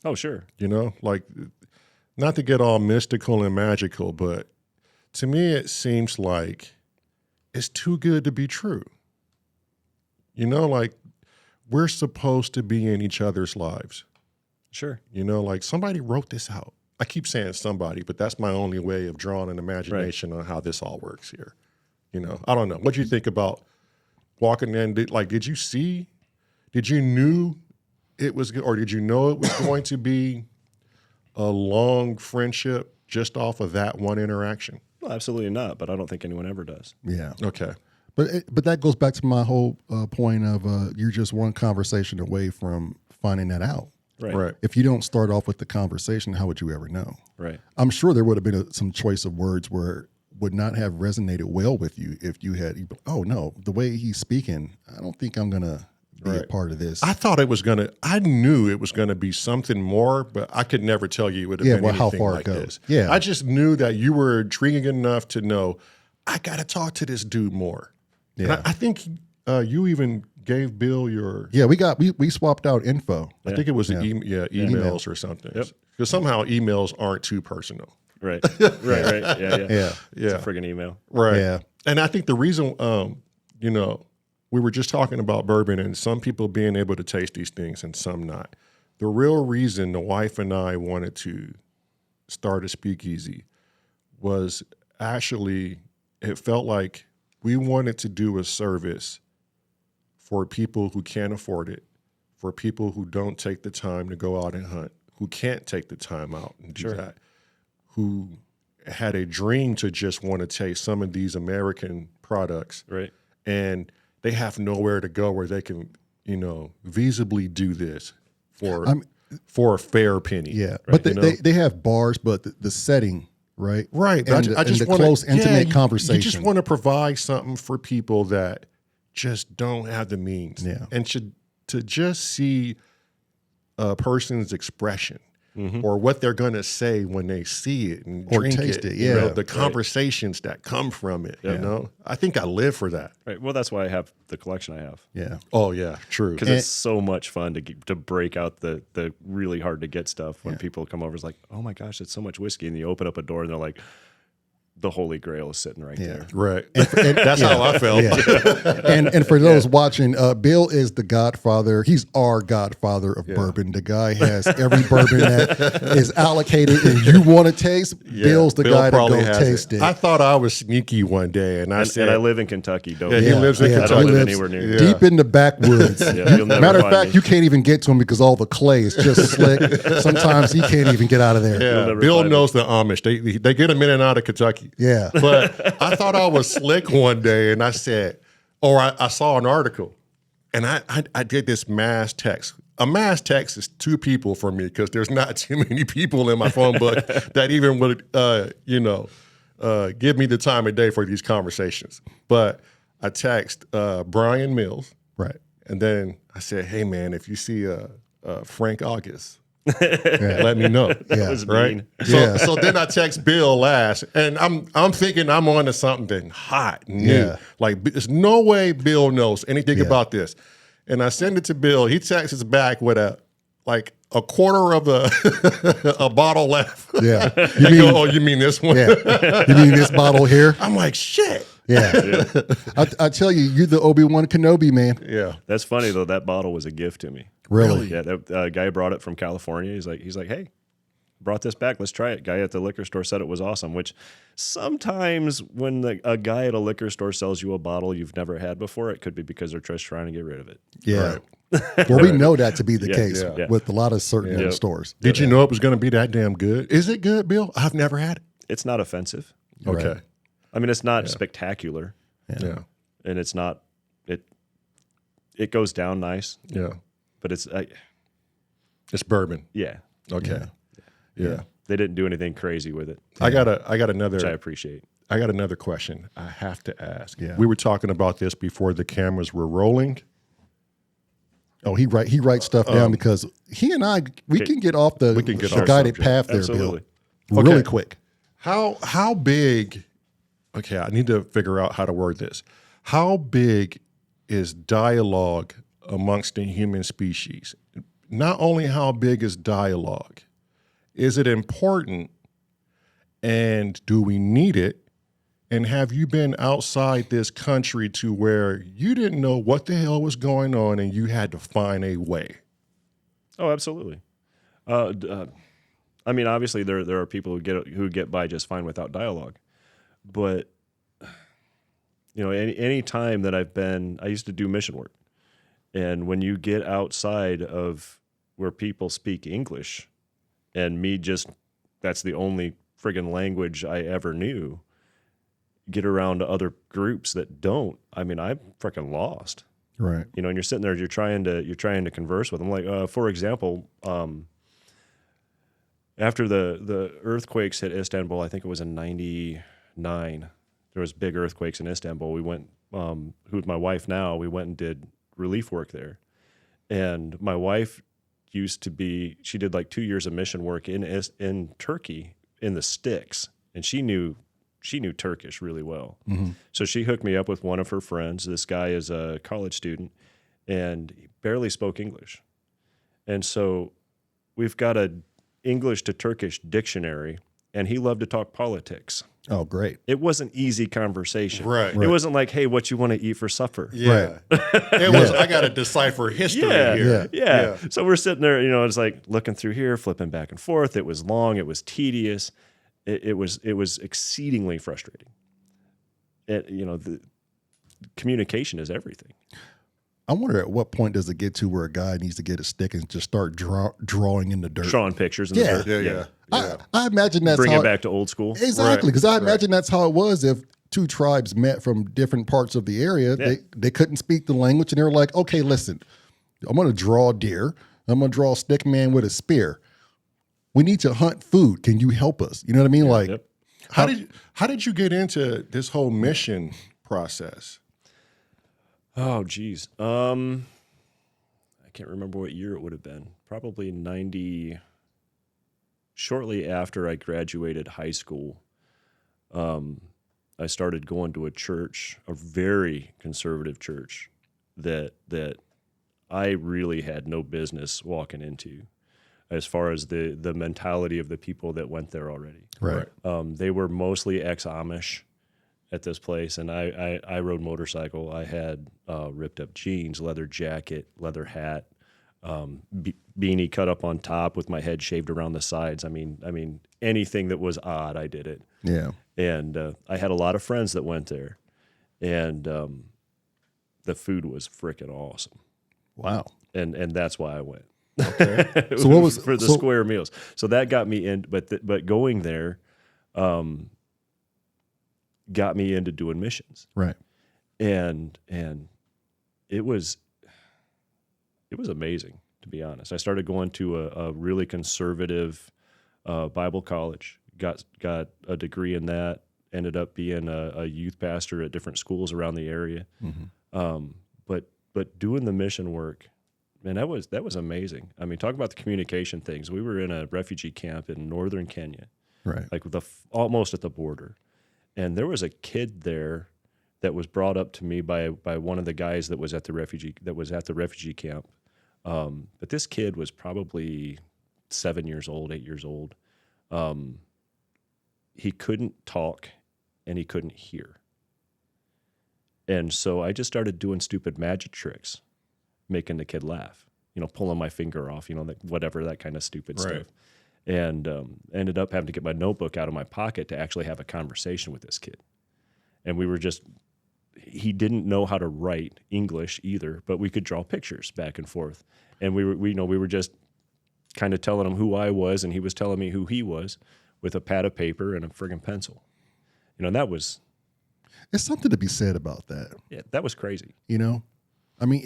Oh, sure. You know, like, not to get all mystical and magical, but to me, it seems like it's too good to be true. You know, like, we're supposed to be in each other's lives. Sure. You know, like, somebody wrote this out. I keep saying somebody, but that's my only way of drawing an imagination on how this all works here. You know, I don't know. What do you think about walking in? Did you knew it was, or did you know it was going to be a long friendship just off of that one interaction? Well, absolutely not. But I don't think anyone ever does. yeah. Okay. But that goes back to my whole point of you're just one conversation away from finding that out. Right. Right. If you don't start off with the conversation, how would you ever know? Right. I'm sure there would have been some choice of words where would not have resonated well with you if you had, oh no, the way he's speaking, I don't think I'm gonna be a part of this. I knew it was gonna be something more, but I could never tell you it would have been how anything far like it goes. this. Yeah. I just knew that you were intriguing enough to know I got to talk to this dude more. Yeah. And I think you even gave Bill your. Yeah, we swapped out info. I think it was emails or something. Because somehow emails aren't too personal. Right. Right. Yeah. Yeah. It's a friggin' email. Right. Yeah. And I think the reason, we were just talking about bourbon and some people being able to taste these things and some not. The real reason the wife and I wanted to start a speakeasy was actually, it felt like we wanted to do a service for people who can't afford it, for people who don't take the time to go out and hunt, who can't take the time out and do that, who had a dream to just want to taste some of these American products. Right. And they have nowhere to go where they can, visibly do this for a fair penny. Yeah. But they have bars, but the setting, right? Right. And I just the want close, intimate conversation. You just want to provide something for people that just don't have the means. Yeah. And to just see a person's expression or what they're going to say when they see it and Or drink taste it, you yeah. know, the conversations that come from it, you know? I think I live for that. Right. Well, that's why I have the collection I have. Yeah. Oh, yeah, true. Because it's so much fun to break out the really hard to get stuff when people come over. It's like, oh my gosh, it's so much whiskey. And you open up a door and they're like, the Holy Grail is sitting right there. Right. That's how I felt. Yeah. and for those watching, Bill is the godfather. He's our godfather of bourbon. The guy has every bourbon that is allocated and you want to taste. Bill's the guy to go taste it. I thought I was sneaky one day, and I said, and I live in Kentucky. Don't he lives in Kentucky. I don't live lives anywhere near. deep in the backwoods. You'll never Matter of find fact, me. you can't even get to him because all the clay is just slick. Sometimes he can't even get out of there. Yeah, never Bill find knows the Amish. They get them in and out of Kentucky. Yeah. But I thought I was slick one day, and I said, or I saw an article, and I did this mass text. A mass text is 2 people for me because there's not too many people in my phone book that even would, give me the time of day for these conversations. But I text Brian Mills. Right. And then I said, hey, man, if you see Frank August, let me know. That was Right. mean. So then I text Bill last, and I'm thinking I'm on to something hot, new. Yeah. Like there's no way Bill knows anything about this. And I send it to Bill. He texts back with a quarter of a bottle left. Yeah. You mean this one? Yeah. You mean this bottle here? I'm like, shit. Yeah. I tell you, you're the Obi-Wan Kenobi, man. Yeah. That's funny though. That bottle was a gift to me. Really? Yeah, that guy brought it from California. He's like, hey, brought this back. Let's try it. Guy at the liquor store said it was awesome. Which sometimes when a guy at a liquor store sells you a bottle you've never had before, it could be because they're just trying to get rid of it. Yeah. Well, we know that to be the case yeah. with a lot of certain stores. Did you know it was going to be that damn good? Is it good, Bill? I've never had it. It's not offensive. Okay. Right. I mean, it's not spectacular, Yeah. and it's not it goes down nice, Yeah. but it's It's bourbon. yeah. Okay. Yeah. They didn't do anything crazy with it, I got another which I appreciate. I got another question I have to ask. Yeah. We were talking about this before the cameras were rolling. Oh, he writes stuff down because he and I we can get off the guided subject. path there, Absolutely. Bill. Really Okay. quick. How big? Okay, I need to figure out how to word this. How big is dialogue amongst the human species? Not only how big is dialogue, is it important, and do we need it? And have you been outside this country to where you didn't know what the hell was going on and you had to find a way? Oh, absolutely. I mean, obviously there are people who get by just fine without dialogue, but any time that I used to do mission work, and when you get outside of where people speak English, and that's the only friggin' language I ever knew. Get around to other groups that don't. I mean, I'm freaking lost. Right. And you're sitting there, you're trying to converse with them. Like, for example, after the earthquakes hit Istanbul, I think it was in '99. There was big earthquakes in Istanbul. We went, who's my wife now, we went and did relief work there. And my wife she did like 2 years of mission work in Turkey in the sticks, and she knew Turkish really well. Mm-hmm. So she hooked me up with one of her friends. This guy is a college student, and he barely spoke English. And so we've got a English to Turkish dictionary, and he loved to talk politics. Oh, great. It was an easy conversation. Right. It wasn't like, hey, what you want to eat for supper? Yeah. It was, I got to decipher history here. Yeah. So we're sitting there, it's like looking through here, flipping back and forth. It was long. It was tedious. It was exceedingly frustrating. The communication is everything. I wonder at what point does it get to where a guy needs to get a stick and just start drawing in the dirt? Drawing pictures in the dirt. Yeah. I imagine that's Bring how it back to old school. Exactly, because I imagine that's how it was if two tribes met from different parts of the area. Yeah. They couldn't speak the language, and they were like, okay, listen, I'm going to draw a deer. I'm going to draw a stick man with a spear. We need to hunt food. Can you help us? You know what I mean? Like, Yep. How did you get into this whole mission process? Oh, geez. I can't remember what year it would have been. Probably 90. Shortly after I graduated high school, I started going to a church, a very conservative church that I really had no business walking into. as far as the mentality of the people that went there already. Right. They were mostly ex-Amish at this place, and I rode motorcycle. I had ripped up jeans, leather jacket, leather hat, beanie cut up on top with my head shaved around the sides. I mean anything that was odd, I did it. Yeah. And I had a lot of friends that went there, and the food was freaking awesome. Wow. And that's why I went. Okay. So what was for the square meals? So that got me in, but going there got me into doing missions. Right. And it was amazing, to be honest. I started going to a really conservative Bible college, got a degree in that, ended up being a youth pastor at different schools around the area. Mm-hmm. But doing the mission work, man, that was amazing. I mean, talk about the communication things. We were in a refugee camp in northern Kenya, Right. like almost at the border, and there was a kid there that was brought up to me by one of the guys that was at the refugee camp. But this kid was probably 7 years old, 8 years old. He couldn't talk and he couldn't hear. And so I just started doing stupid magic tricks, making the kid laugh, pulling my finger off, whatever, that kind of stupid Right. stuff. And ended up having to get my notebook out of my pocket to actually have a conversation with this kid. And he didn't know how to write English either, but we could draw pictures back and forth. And we were just kind of telling him who I was, and he was telling me who he was with a pad of paper and a friggin' pencil. And that was... It's something to be said about that. Yeah, that was crazy. I mean,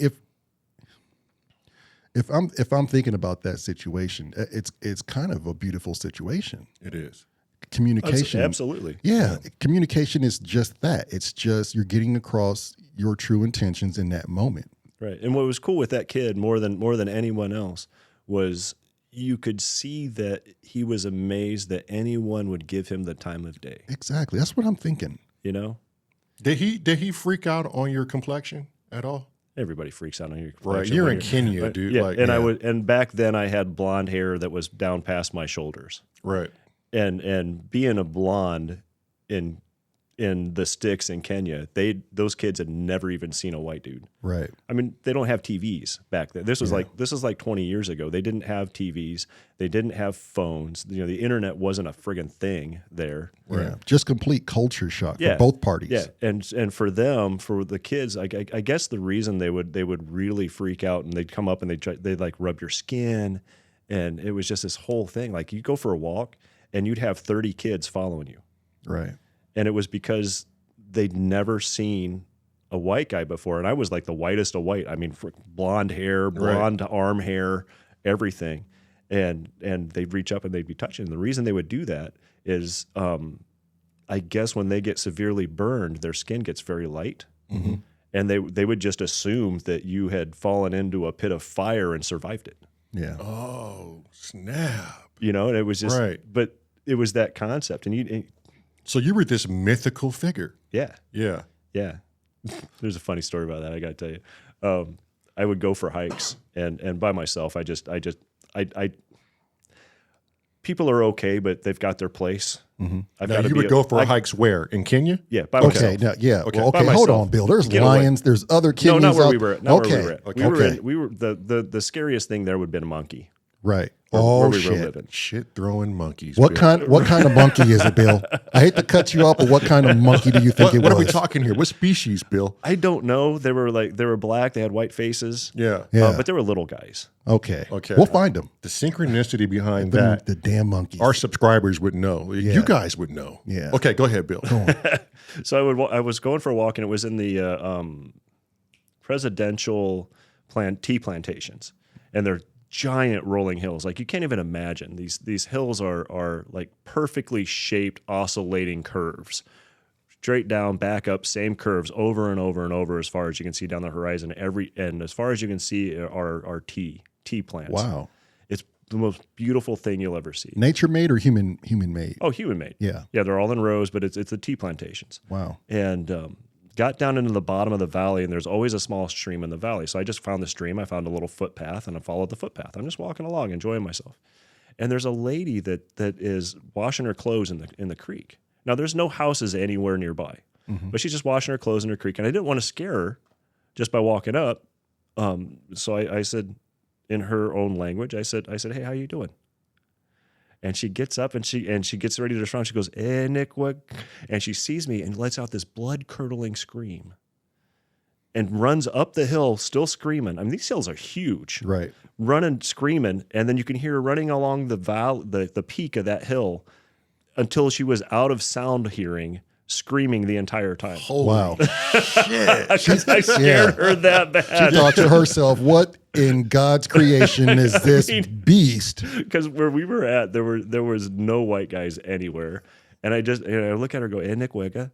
if I'm thinking about that situation, it's kind of a beautiful situation. It is. Communication. Absolutely. Yeah, communication is just that. It's just you're getting across your true intentions in that moment. Right. And what was cool with that kid more than anyone else was you could see that he was amazed that anyone would give him the time of day. Exactly. That's what I'm thinking. Did he freak out on your complexion at all? Everybody freaks out on your Right. complexion You're when in Kenya, dude. Yeah. And back then I had blonde hair that was down past my shoulders. Right. And being a blonde in the sticks in Kenya, those kids had never even seen a white dude. Right. I mean, they don't have TVs back then. This was like 20 years ago. They didn't have TVs. They didn't have phones. The internet wasn't a friggin' thing there. Yeah. Just complete culture shock for both parties. Yeah. And for them, for the kids, I guess the reason they would really freak out and they'd come up and they'd like rub your skin, and it was just this whole thing. Like you go for a walk and you'd have 30 kids following you. Right. And it was because they'd never seen a white guy before. And I was like the whitest of white. I mean, blonde hair, blonde arm hair, everything. And they'd reach up and they'd be touching. And the reason they would do that is, I guess when they get severely burned, their skin gets very light. Mm-hmm. And they would just assume that you had fallen into a pit of fire and survived it. Yeah. Oh, snap. And it was just, Right. But it was that concept. So you were this mythical figure. Yeah. Yeah. Yeah. There's a funny story about that. I got to tell you. I would go for hikes and by myself. People are okay, but they've got their place. Mm-hmm. Now you would go for hikes where? In Kenya? Yeah. By Okay. myself. Now, yeah. Okay. Well, okay. By Hold myself. on, Bill. There's Get away. lions. There's other Kenyans. No, not where out- we were at. Not okay. where we were at. Okay. We were the scariest thing there would have been a monkey. Right. Where we were Shit. living. Shit throwing monkeys. What Bill. kind of monkey is it, Bill? I hate to cut you off, but what kind of monkey do you think it was? What are we talking here? What species, Bill? I don't know. They were black. They had white faces. Yeah. Yeah. But they were little guys. Okay. Okay. We'll find them. The synchronicity behind that, The damn monkeys. our subscribers would know. Yeah. You guys would know. Yeah. Okay, go ahead, Bill. So I was going for a walk, and it was in the presidential tea plantations, and they're giant rolling hills. Like you can't even imagine. These hills are like perfectly shaped, oscillating curves, straight down, back up, same curves over and over and over as far as you can see down the horizon. And as far as you can see are tea plants. Wow. It's the most beautiful thing you'll ever see. Nature made or human made? Oh, human made. Yeah. Yeah, they're all in rows, but it's the tea plantations. Wow. And got down into the bottom of the valley, and there's always a small stream in the valley. So I just found the stream. I found a little footpath, and I followed the footpath. I'm just walking along, enjoying myself. And there's a lady that is washing her clothes in the creek. Now, there's no houses anywhere nearby, but she's just washing her clothes in her creek. And I didn't want to scare her just by walking up. So I said, in her own language, I said, hey, how you doing? And she gets up and she gets ready to respond. She goes, Nick, what? And she sees me and lets out this blood-curdling scream and runs up the hill, still screaming. I mean, these hills are huge. Right. Running, screaming, and then you can hear her running along the peak of that hill until she was out of sound hearing, screaming the entire time. Wow. Shit. I scared her that bad. She thought to herself, what in God's creation is this beast? Because where we were at, there was no white guys anywhere. And I look at her and go, Nick Wega.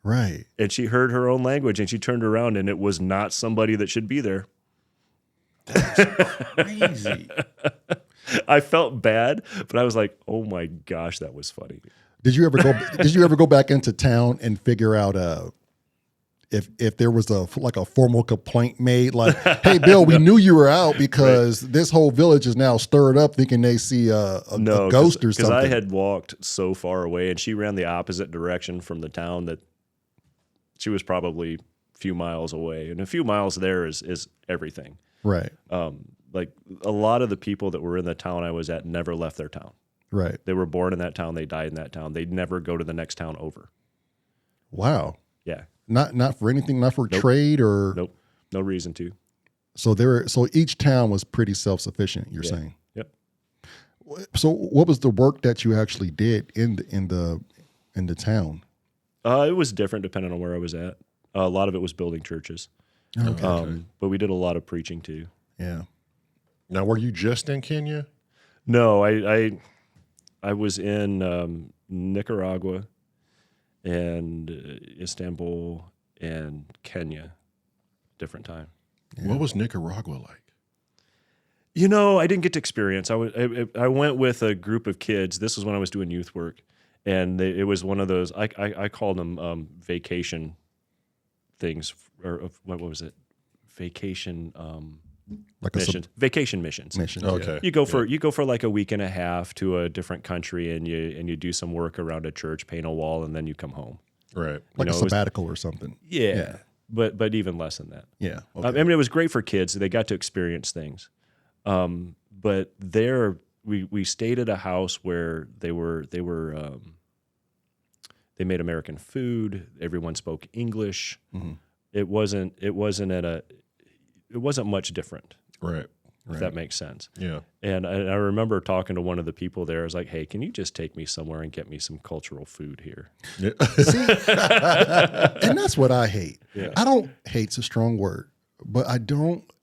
Right. And she heard her own language and she turned around and it was not somebody that should be there. Crazy. I felt bad, but I was like, oh my gosh, that was funny. Did you ever go back into town and figure out if there was a formal complaint made, like, hey Bill, we knew you were out because this whole village is now stirred up thinking they see a ghost or something? Because I had walked so far away and she ran the opposite direction from the town that she was probably a few miles away. And a few miles there is everything. Right. Like a lot of the people that were in the town I was at never left their town. Right. They were born in that town. They died in that town. They'd never go to the next town over. Wow. Yeah. Not for anything, not for trade or Nope. No reason to. So each town was pretty self-sufficient, you're saying. Yep. So what was the work that you actually did in the town? It was different depending on where I was at. A lot of it was building churches. Okay. But we did a lot of preaching too. Yeah. Now, were you just in Kenya? No, I was in Nicaragua and Istanbul and Kenya, different time. Yeah. What was Nicaragua like? You know, I didn't get to experience. I went with a group of kids. This was when I was doing youth work, and it was one of those. I called them vacation things, or what was it? Vacation Like missions. Vacation missions. mission. Okay. You go for like a week and a half to a different country, and you do some work around a church, paint a wall, and then you come home. Right. Like You know, a sabbatical or something. Yeah. But even less than that. Yeah. I mean, it was great for kids. They got to experience things. But there, we stayed at a house where they made American food. Everyone spoke English. Mm-hmm. It wasn't much different, Right. if that makes sense. Yeah. And I remember talking to one of the people there. I was like, hey, can you just take me somewhere and get me some cultural food here? Yeah. And that's what I hate. Yeah. I don't hate's a strong word, but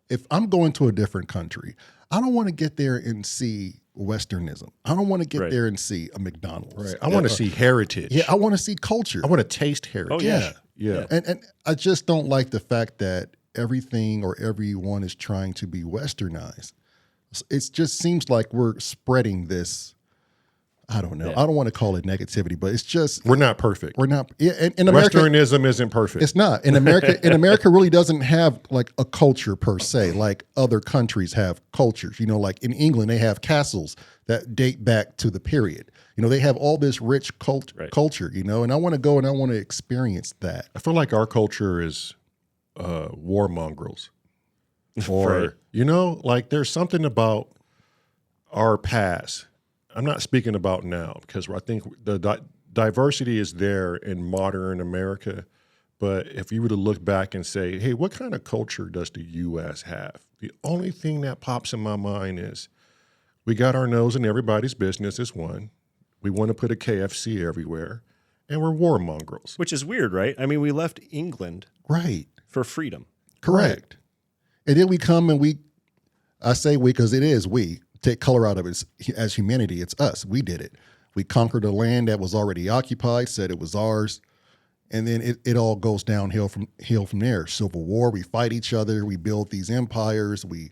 if I'm going to a different country, I don't want to get there and see Westernism. I don't want to get Right. there and see a McDonald's. Right. I want to see heritage. Yeah, I want to see culture. I want to taste heritage. Oh, yeah. Yeah. And I just don't like the fact that everything or everyone is trying to be westernized. It just seems like we're spreading this, I don't know. Yeah. I don't want to call it negativity, but it's just We're not perfect. we're not. Yeah, in America, Westernism isn't perfect. it's not. In America really doesn't have like a culture per se, like other countries have cultures. You know, like in England, they have castles that date back to the period. You know, they have all this rich Right. culture, you know, and I want to go and I want to experience that. I feel like our culture is war mongrels. Or, Right. you know, like there's something about our past. I'm not speaking about now because I think the diversity is there in modern America. But if you were to look back and say, hey, what kind of culture does the U.S. have? The only thing that pops in my mind is we got our nose in everybody's business is one. We want to put a KFC everywhere. And we're war mongrels. Which is weird, right? I mean, we left England Right. for freedom. Correct. And then we come and I say we because it is we, take color out of it as humanity. It's us. We did it. We conquered a land that was already occupied, said it was ours. And then it all goes downhill from there. Civil war, we fight each other. We build these empires. We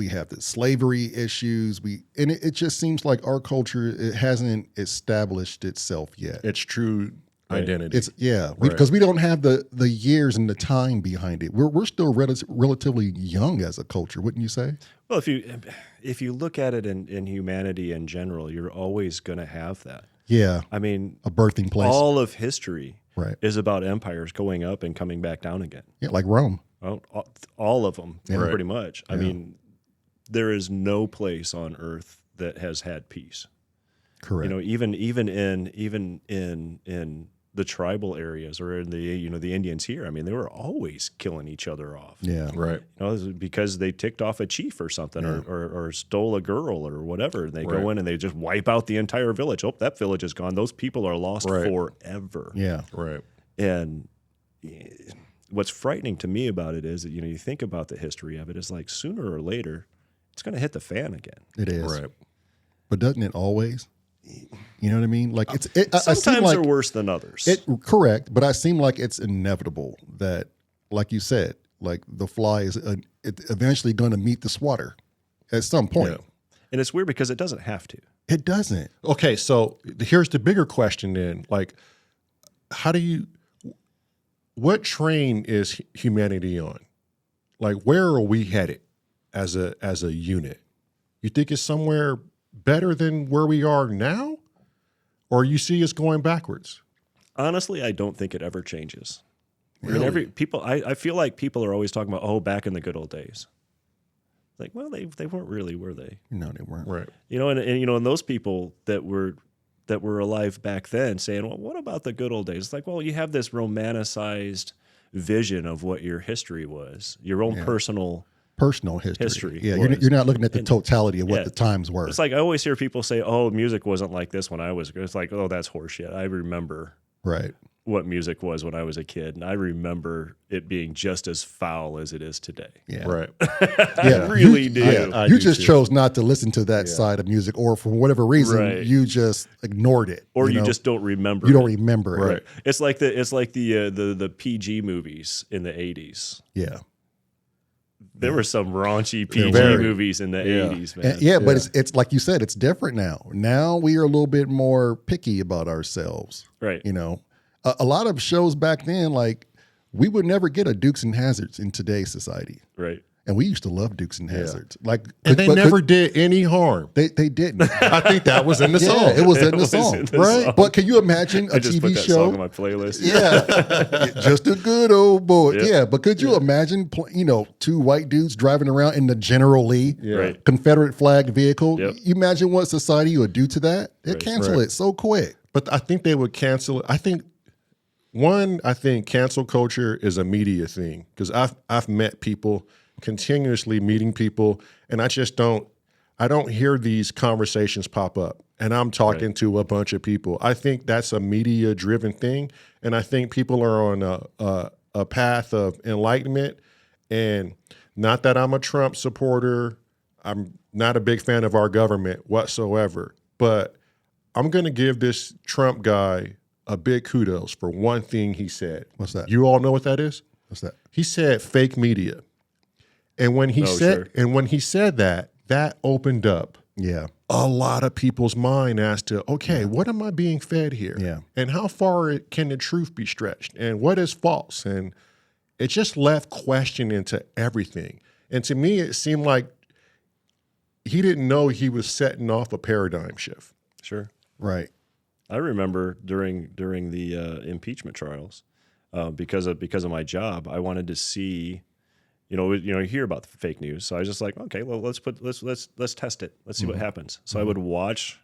have the slavery issues. It just seems like our culture, it hasn't established itself yet. It's true. identity. It's because we don't have the years and the time behind it. We're still relatively young as a culture, wouldn't you say? Well, if you look at it in humanity in general, you're always going to have that. Yeah. I mean, A birthing place. all of history Right. is about empires going up and coming back down again. Yeah, like Rome. Well, all of them, pretty much. I mean, there is no place on earth that has had peace. Correct. You know, even in the tribal areas or in the Indians here, I mean, they were always killing each other off. Yeah. Right. You know, because they ticked off a chief or something, or stole a girl or whatever. And they go in and they just wipe out the entire village. Oh, that village is gone. Those people are lost forever. Yeah. Right. And what's frightening to me about it is that, you think about the history of it, is like sooner or later, it's going to hit the fan again. It is. Right. But doesn't it always? You know what I mean? Like I Sometimes seem like they're worse than others. Correct, but I seem like it's inevitable that, like you said, like the fly is eventually going to meet the swatter at some point. Yeah. And it's weird because it doesn't have to. It doesn't. Okay, so here's the bigger question then. Like, what train is humanity on? Like, where are we headed as a unit? You think it's somewhere better than where we are now? Or you see us going backwards? Honestly, I don't think it ever changes. Really? I mean, I feel like people are always talking about, oh, back in the good old days. Like, well, they weren't really, were they? No, they weren't. Right. And those people that were alive back then saying, well, what about the good old days? It's like, well, you have this romanticized vision of what your history was, your own personal history. Yeah, was. you're not looking at the totality of what the times were. It's like I always hear people say, oh, music wasn't like this when I was. It's like, oh, that's horseshit. I remember Right. what music was when I was a kid, and I remember it being just as foul as it is today. Yeah. Right. Yeah. I really do. I You do just too. chose not to listen to that side of music, or for whatever reason, Right. you just ignored it. Or you know? just don't remember. You it. don't remember it. Right. It's like the PG movies in the 80s. Yeah. There were some raunchy PG Very. movies in the 80s, man. And, but it's like you said, it's different now. Now we are a little bit more picky about ourselves. Right. You know, a lot of shows back then, like we would never get a Dukes and Hazards in today's society. Right. And we used to love Dukes and Hazards. Like, And they never did any harm. They didn't. I think that was in the song. Yeah, it was in the was song, in the right? song. But can you imagine a I just TV put that show? song on my playlist. Yeah, just a good old boy. Yep. Yeah, but could you imagine, two white dudes driving around in the General Lee Right. Confederate flag vehicle? Yep. You imagine what society would do to that? They'd Right. cancel it so quick. But I think they would cancel it. I think cancel culture is a media thing, because I've met people, continuously meeting people, and I don't hear these conversations pop up. And I'm talking to a bunch of people. I think that's a media driven thing, and I think people are on a path of enlightenment. And not that I'm a Trump supporter, I'm not a big fan of our government whatsoever, but I'm going to give this Trump guy a big kudos for one thing he said. What's that? You all know what that is? What's that? He said fake media. And when he said that, that opened up Yeah, a lot of people's mind as to, okay, what am I being fed here? Yeah. And how far can the truth be stretched? And what is false? And it just left question into everything. And to me, it seemed like he didn't know he was setting off a paradigm shift. Sure. right. I remember during the impeachment trials, because of my job, I wanted to see, you hear about the fake news. So I was just like, okay, well, let's test it. Let's see what happens. So I would watch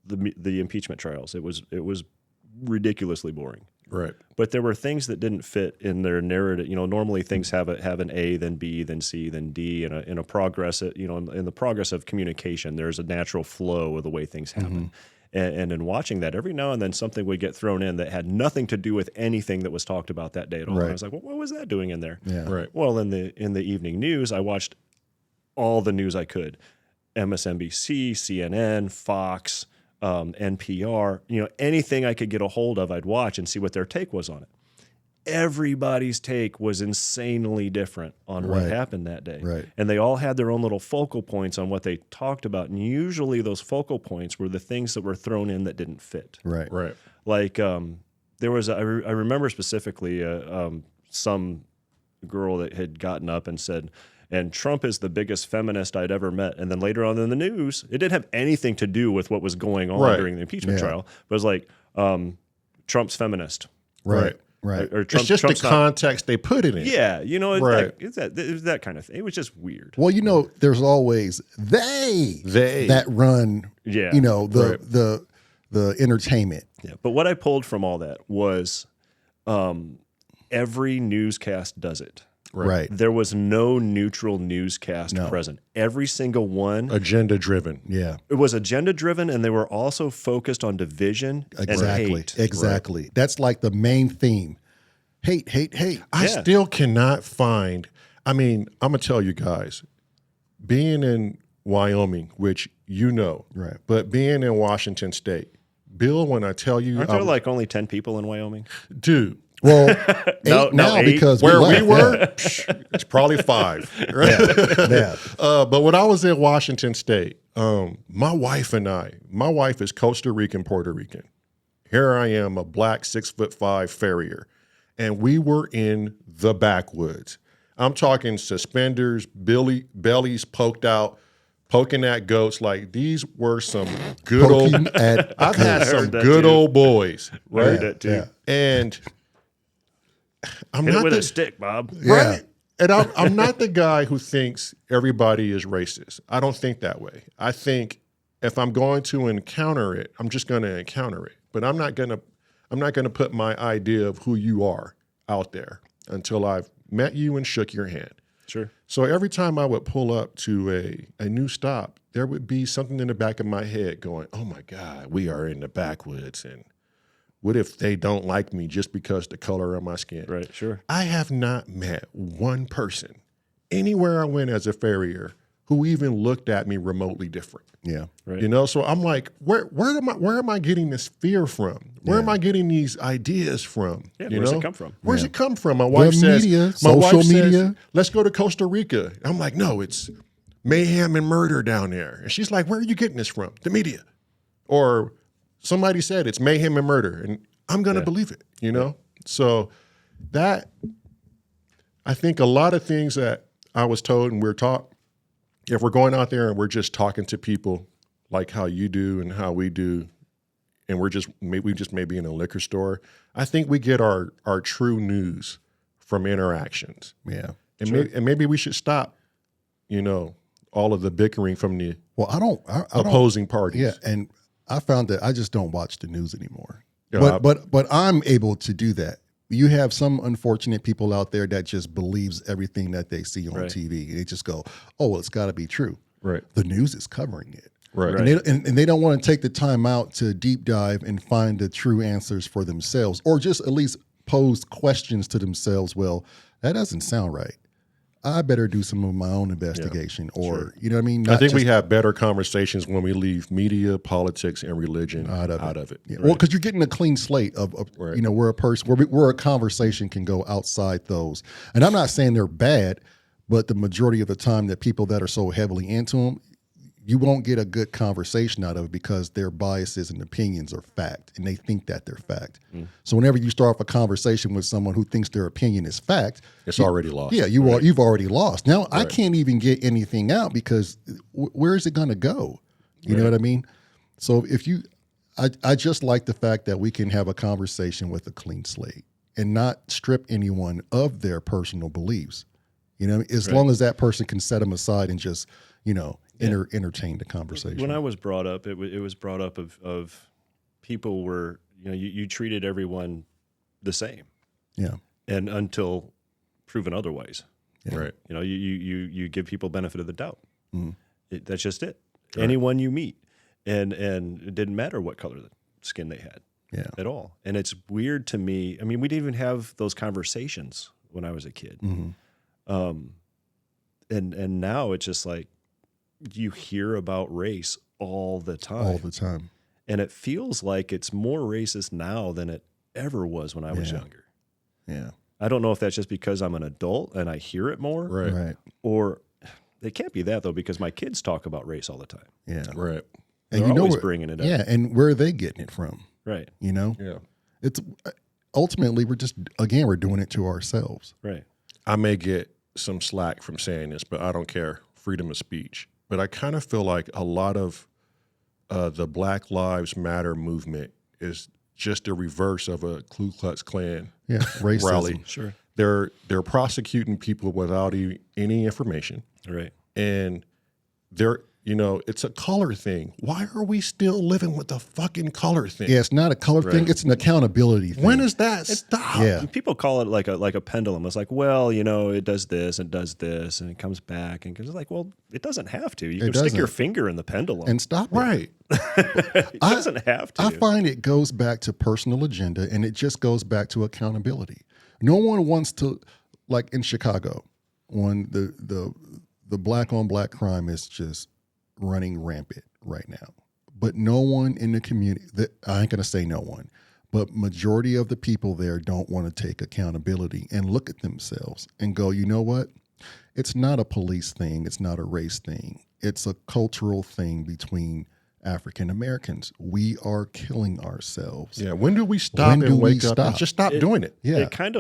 the impeachment trials. It was ridiculously boring. Right. But there were things that didn't fit in their narrative. Normally things have an A, then B, then C, then D, in a progress. In the progress of communication, there's a natural flow of the way things happen. And in watching that, every now and then something would get thrown in that had nothing to do with anything that was talked about that day at all. Right. And I was like, well, what was that doing in there? Yeah. Right. Well, in the evening news, I watched all the news I could: MSNBC, CNN, Fox, NPR. Anything I could get a hold of, I'd watch and see what their take was on it. Everybody's take was insanely different on what Right. happened that day. Right. And they all had their own little focal points on what they talked about. And usually those focal points were the things that were thrown in that didn't fit. Right. Right. Like there was, I remember specifically some girl that had gotten up and said, and Trump is the biggest feminist I'd ever met. And then later on in the news, it didn't have anything to do with what was going on during the impeachment trial. But it was like, Trump's feminist. Right. Or It's just Trump's the context they put it in. Yeah, you know, it's Right. that kind of thing. It was just weird. Well, you know, there's always they that run, Yeah. you know, the entertainment. Yeah, but what I pulled from all that was every newscast does it. Right. There was no neutral newscast present. Every single one. Agenda driven. Yeah. It was agenda driven, and they were also focused on division and hate. Exactly. Right. That's like the main theme. Hate. I still cannot find, I mean, I'm going to tell you guys, being in Wyoming, which you know, right, but being in Washington State, Bill, when I tell you. Aren't there like only 10 people in Wyoming? Dude. Well, eight because where we were, it's probably 5. Right? Yeah. But when I was in Washington State, my wife is Costa Rican, Puerto Rican. Here I am, a black 6'5" farrier, and we were in the backwoods. I'm talking suspenders, bellies poked out, poking at goats. Like these were some good I've had some good old boys, right? Yeah. And I'm Hit not it with the a stick, Bob. right. And I'm not the guy who thinks everybody is racist. I don't think that way. I think if I'm going to encounter it, I'm just going to encounter it. But I'm not going to put my idea of who you are out there until I've met you and shook your hand. Sure. So every time I would pull up to a new stop, there would be something in the back of my head going, "Oh my God, we are in the backwoods, and what if they don't like me just because the color of my skin?" Right, sure. I have not met one person anywhere I went as a farrier who even looked at me remotely different. Yeah. Right. You know, so I'm like, where am I getting this fear from? Where am I getting these ideas from? Yeah, you where's know? it come from? Where's it come from? My wife says, media, social media. Let's go to Costa Rica. I'm like, no, it's mayhem and murder down there. And she's like, where are you getting this from? The media. Or somebody said it's mayhem and murder, and I'm going to believe it, you know? So that, I think a lot of things that I was told and we're taught, if we're going out there and we're just talking to people like how you do and how we do, and we just may be in a liquor store, I think we get our true news from interactions. Yeah. And maybe we should stop, you know, all of the bickering from the opposing parties. Yeah, and I found that I just don't watch the news anymore. Yeah, but I'm able to do that. You have some unfortunate people out there that just believes everything that they see on TV. They just go, "Oh, well, it's got to be true." Right. The news is covering it. Right. And they don't want to take the time out to deep dive and find the true answers for themselves, or just at least pose questions to themselves. Well, that doesn't sound right. I better do some of my own investigation, or you know what I mean. I think we have better conversations when we leave media, politics, and religion out of it. Yeah. Well, because you're getting a clean slate of you know, where a conversation can go outside those. And I'm not saying they're bad, but the majority of the time, that people that are so heavily into them, you won't get a good conversation out of it because their biases and opinions are fact, and they think that they're fact. So whenever you start off a conversation with someone who thinks their opinion is fact, it's already lost. Yeah, you've already lost. Now I can't even get anything out because where is it going to go? You know what I mean? So I just like the fact that we can have a conversation with a clean slate and not strip anyone of their personal beliefs. You know, as long as that person can set them aside and just, you know, entertain the conversation. When I was brought up, it was brought up of people were, you know, you treated everyone the same. Yeah. And until proven otherwise. Yeah. Right. You know, you give people benefit of the doubt. That's just it. Right. Anyone you meet. And it didn't matter what color the skin they had at all. And it's weird to me. I mean, we didn't even have those conversations when I was a kid. And now it's just like you hear about race all the time. All the time. And it feels like it's more racist now than it ever was when I was younger. Yeah. I don't know if that's just because I'm an adult and I hear it more. Right. Or it can't be that, though, because my kids talk about race all the time. Yeah. Right. And They're you know always where, bringing it up. Yeah, and where are they getting it from? Right. You know, Yeah. it's ultimately we're doing it to ourselves. Right. I may get some slack from saying this, but I don't care. Freedom of speech. But I kind of feel like a lot of the Black Lives Matter movement is just a reverse of a Ku Klux Klan Yeah, racism. rally. Sure. They're prosecuting people without any information, Right. and it's a color thing. Why are we still living with the fucking color thing? Yeah, it's not a color thing; it's an accountability thing. When does that stop? Yeah. People call it like a pendulum. It's like, well, it does this and does this, and it comes back, and it's like, well, it doesn't have to. You can stick your doesn't. finger in the pendulum, And stop it. Right. it doesn't have to. I find it goes back to personal agenda, and it just goes back to accountability. No one wants to, like in Chicago, when the black on black crime is just running rampant right now. But no one in the community, I ain't gonna say no one, but majority of the people there don't want to take accountability and look at themselves and go, you know what? It's not a police thing. It's not a race thing. It's a cultural thing between African Americans. We are killing ourselves. Yeah. When do we stop When do and we wake up and stop? just stop doing it? Yeah. It kind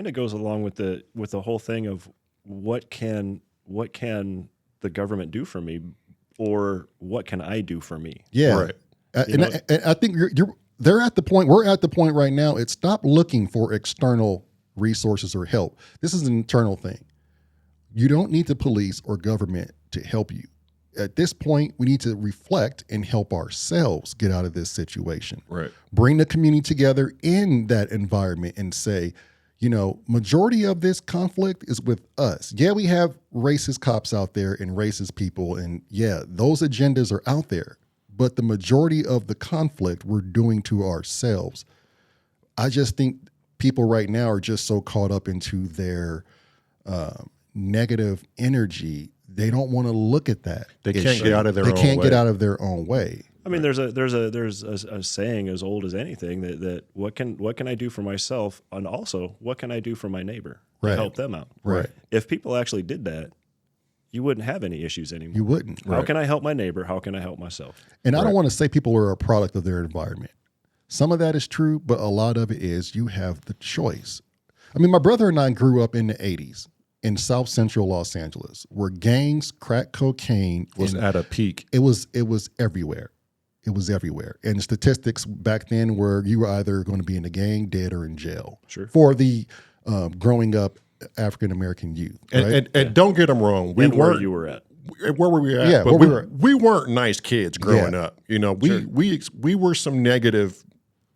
of goes along with the whole thing of what can the government do for me, or what can I do for me? Yeah. Right. And I think we're at the point right now. It's stop looking for external resources or help. This is an internal thing. You don't need the police or government to help you. At this point, we need to reflect and help ourselves get out of this situation. Right. Bring the community together in that environment and say, majority of this conflict is with us. Yeah, we have racist cops out there and racist people, and yeah, those agendas are out there. But the majority of the conflict we're doing to ourselves. I just think people right now are just so caught up into their negative energy. They don't want to look at that. They can't get out of their own way. They can't get out of their own way. I mean, there's a saying as old as anything that what can I do for myself, and also what can I do for my neighbor to Right. help them out. Right. If people actually did that, you wouldn't have any issues anymore. You wouldn't. How can I help my neighbor? How can I help myself? And I don't want to say people are a product of their environment. Some of that is true, but a lot of it is you have the choice. I mean, my brother and I grew up in the 80s in South Central Los Angeles, where gangs, crack cocaine Was at a peak. It was everywhere. It was everywhere. And statistics back then were you were either going to be in a gang, dead, or in jail. Sure. For the growing up African American youth. Right? And don't get them wrong. We And where weren't you were at. where were we at? Yeah, but where we weren't nice kids growing Yeah. up. We were some negative,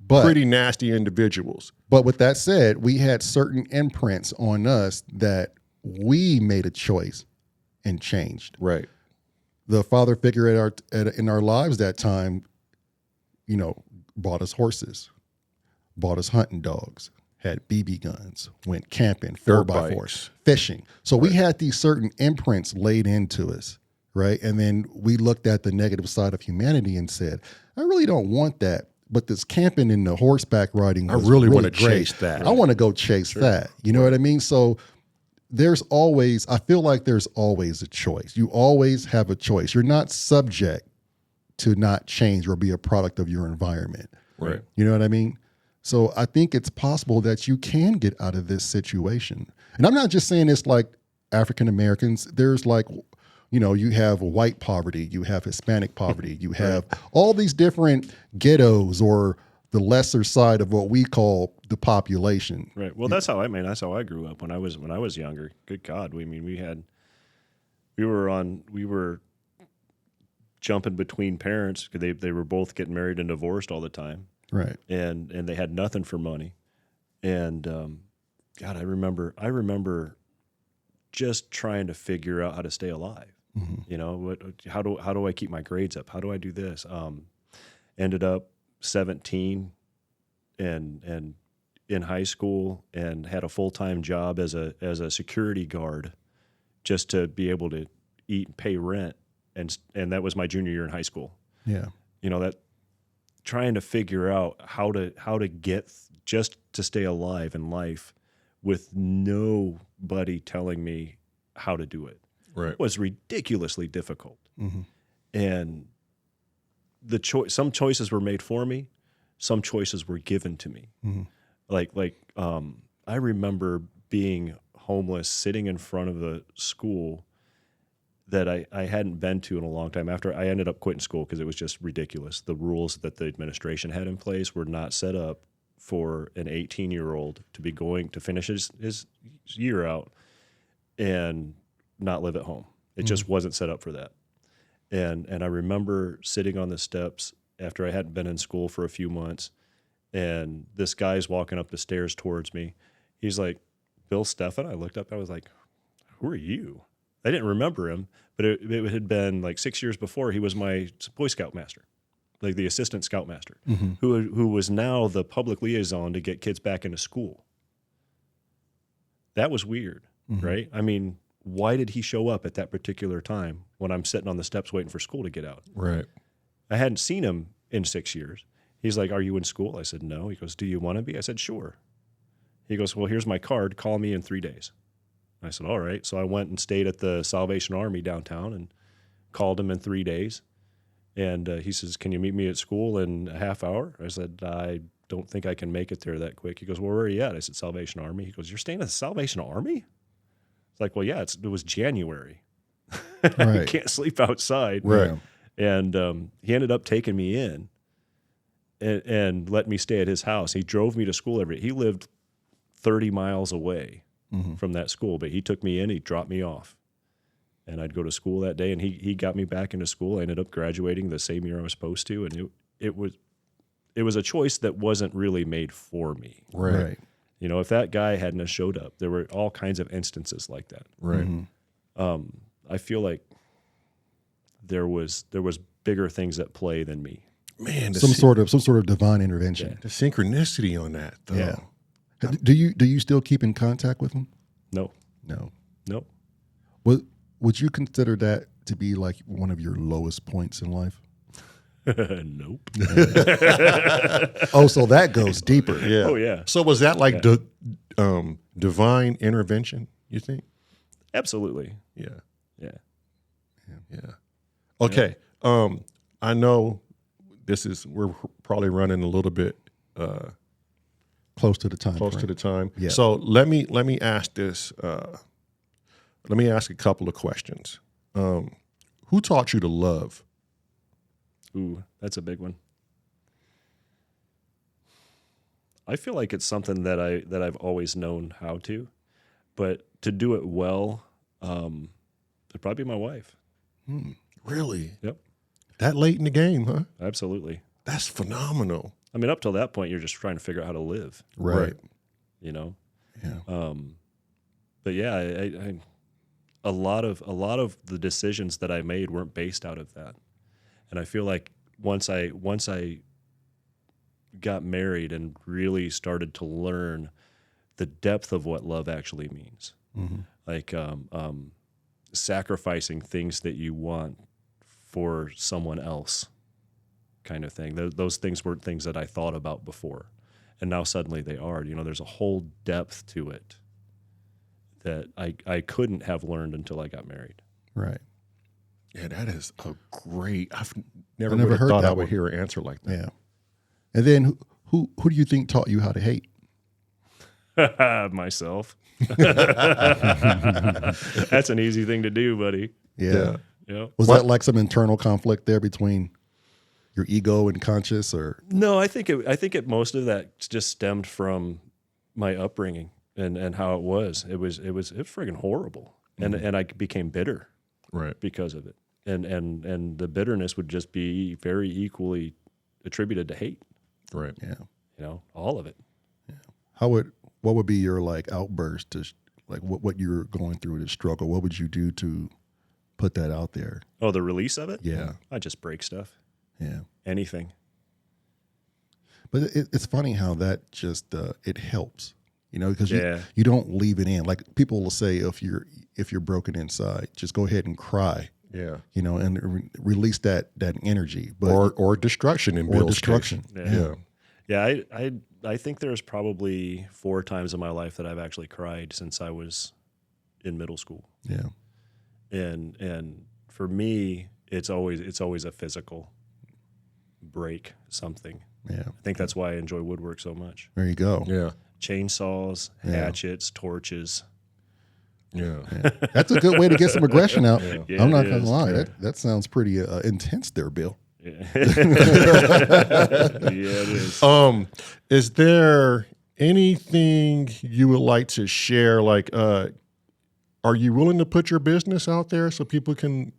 But pretty nasty individuals. But with that said, we had certain imprints on us that we made a choice and changed. Right. The father figure in our lives that time, bought us horses, bought us hunting dogs, had BB guns, went camping, Dirt 4x4s, bikes. fishing. So we had these certain imprints laid into us, right? And then we looked at the negative side of humanity and said, I really don't want that. But this camping and the horseback riding, I was really wanna great. chase that. I want to go chase that. You know what I mean? So I feel like there's always a choice. You always have a choice. You're not subject to not change or be a product of your environment. Right. You know what I mean? So I think it's possible that you can get out of this situation. And I'm not just saying it's like African Americans. There's like, you have white poverty, you have Hispanic poverty, you have all these different ghettos or the lesser side of what we call the population. Right. Well, that's how I grew up when I was younger. Good God. We were jumping between parents because they were both getting married and divorced all the time. Right. And they had nothing for money. And God, I remember just trying to figure out how to stay alive. Mm-hmm. How do I keep my grades up? How do I do this? Ended up 17 and in high school and had a full-time job as a security guard just to be able to eat and pay rent. And that was my junior year in high school. Yeah. That trying to figure out how to get just to stay alive in life with nobody telling me how to do it. Right. Was ridiculously difficult. Mm-hmm. And some choices were made for me. some choices were given to me. I remember being homeless, sitting in front of a school that I hadn't been to in a long time. After I ended up quitting school because it was just ridiculous. The rules that the administration had in place were not set up for an 18-year-old to be going to finish his year out and not live at home. It just wasn't set up for that. And I remember sitting on the steps after I hadn't been in school for a few months, and this guy's walking up the stairs towards me. He's like, Bill Steffen. I looked up. I was like, who are you? I didn't remember him, but it had been like 6 years before. He was my Boy Scout master, like the assistant scoutmaster, who was now the public liaison to get kids back into school. That was weird, right? I mean, why did he show up at that particular time when I'm sitting on the steps waiting for school to get out? Right. I hadn't seen him in 6 years. He's like, are you in school? I said, no. He goes, do you want to be? I said, sure. He goes, well, here's my card. Call me in 3 days. I said, all right. So I went and stayed at the Salvation Army downtown and called him in 3 days. And he says, can you meet me at school in a half hour? I said, I don't think I can make it there that quick. He goes, well, where are you at? I said, Salvation Army. He goes, you're staying at the Salvation Army? It's like, well, yeah, it was January. Right. You can't sleep outside. Right. And he ended up taking me in and let me stay at his house. He drove me to school he lived 30 miles away from that school, but he took me in, he dropped me off. And I'd go to school that day, and he got me back into school. I ended up graduating the same year I was supposed to, and it was a choice that wasn't really made for me. Right. You know, if that guy hadn't have showed up, there were all kinds of instances like that. Right. I feel like there was bigger things at play than me. Man, Some sort of divine intervention. the synchronicity on that, though. Yeah. Do you still keep in contact with them? No. No. Would you consider that to be like one of your lowest points in life? Nope. Oh, so that goes deeper. Yeah. Oh, yeah. So was that like divine intervention, you think? Absolutely. Yeah. Yeah. Yeah. Okay. I know we're probably running a little bit Close to the time. close to frame. the time. Yeah. So let me ask this. Let me ask a couple of questions. Who taught you to love? Ooh, that's a big one. I feel like it's something that I've always known how to, but to do it well, it'd probably be my wife. Really? Yep. That late in the game, huh? Absolutely. That's phenomenal. I mean, up till that point, you're just trying to figure out how to live, Right. you know? Yeah. But yeah, a lot of the decisions that I made weren't based out of that. And I feel like once I got married and really started to learn the depth of what love actually means, like sacrificing things that you want for someone else, kind of thing. Those things weren't things that I thought about before, and now suddenly they are. You know, there's a whole depth to it that I couldn't have learned until I got married. Right. Yeah, that is a great. I've never never heard thought that I would one. hear an answer like that. Yeah. And then who do you think taught you how to hate? Myself. That's an easy thing to do, buddy. Yeah. Yeah. Was that like some internal conflict there between your ego and conscious, or? No, I think most of that just stemmed from my upbringing and how it was. It was friggin' horrible, and I became bitter Right. because of it, and the bitterness would just be very equally attributed to hate. Right. Yeah. You know, all of it. What would be your like outburst to like what you're going through, the struggle? What would you do to put that out there? Oh, the release of it? Yeah. I just break stuff. Yeah. Anything. But it's funny how that just it helps, you know, because Yeah. you don't leave it in. Like people will say, if you're broken inside, just go ahead and cry, Yeah. you know, and release that energy. But Or destruction in or Bill's destruction. case. Yeah. Yeah, I think there's probably 4 times in my life that I've actually cried since I was in middle school. Yeah. And for me, it's always a physical break, something. Yeah. I think that's why I enjoy woodwork so much. There you go. Yeah. Chainsaws, Yeah. hatchets, torches. Yeah. That's a good way to get some aggression out. Yeah, I'm not it going to is. lie. That sounds pretty intense there, Bill. Yeah, yeah, it is. Is there anything you would like to share? Like, are you willing to put your business out there so people can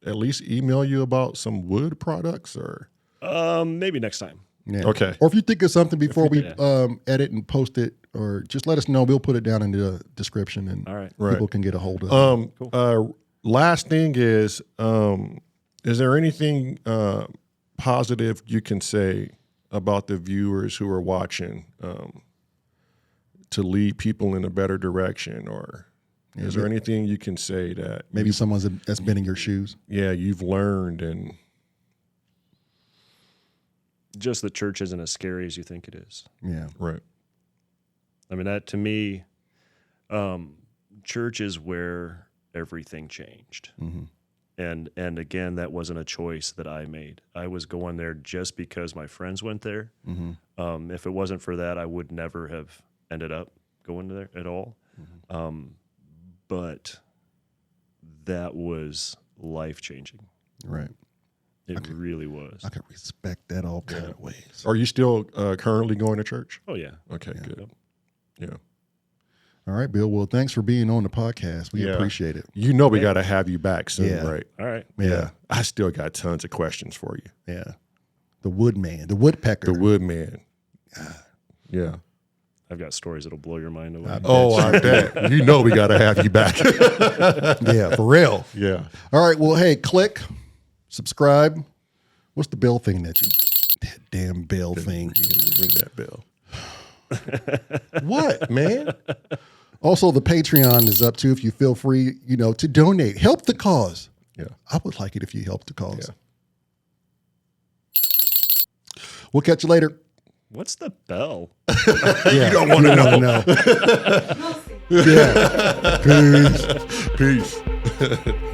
at least email you about some wood products? Or Maybe next time. Yeah. Okay. Or if you think of something before we Yeah. edit and post it, or just let us know. We'll put it down in the description, and All right. people can get a hold of it. Last thing is there anything positive you can say about the viewers who are watching to lead people in a better direction? Or is there anything you can say that Maybe someone that's been in your shoes. you've learned? And Just that church isn't as scary as you think it is. Yeah. right. I mean, that to me, church is where everything changed. Mm-hmm. And again, that wasn't a choice that I made. I was going there just because my friends went there. Mm-hmm. If it wasn't for that, I would never have ended up going there at all. Mm-hmm. But that was life-changing. Right. It really was. I can respect that all kind of ways. Are you still currently going to church? Oh, yeah. Okay, good. Yeah. All right, Bill. Well, thanks for being on the podcast. We Yeah. appreciate it. You know we got to have you back soon, Yeah. right? All right. Yeah. I still got tons of questions for you. Yeah. The woodman, the woodpecker. The Woodman. Yeah. I've got stories that'll blow your mind away. I bet. You know we got to have you back. Yeah, for real. Yeah. All right. Well, hey, click, subscribe. What's the bell thing that damn bell thing? Ring that bell. What, man? Also, the Patreon is up too. If you feel free, to donate, help the cause. Yeah. I would like it if you help the cause. Yeah. We'll catch you later. What's the bell? You don't want to know. We'll see. Yeah. Peace. Peace.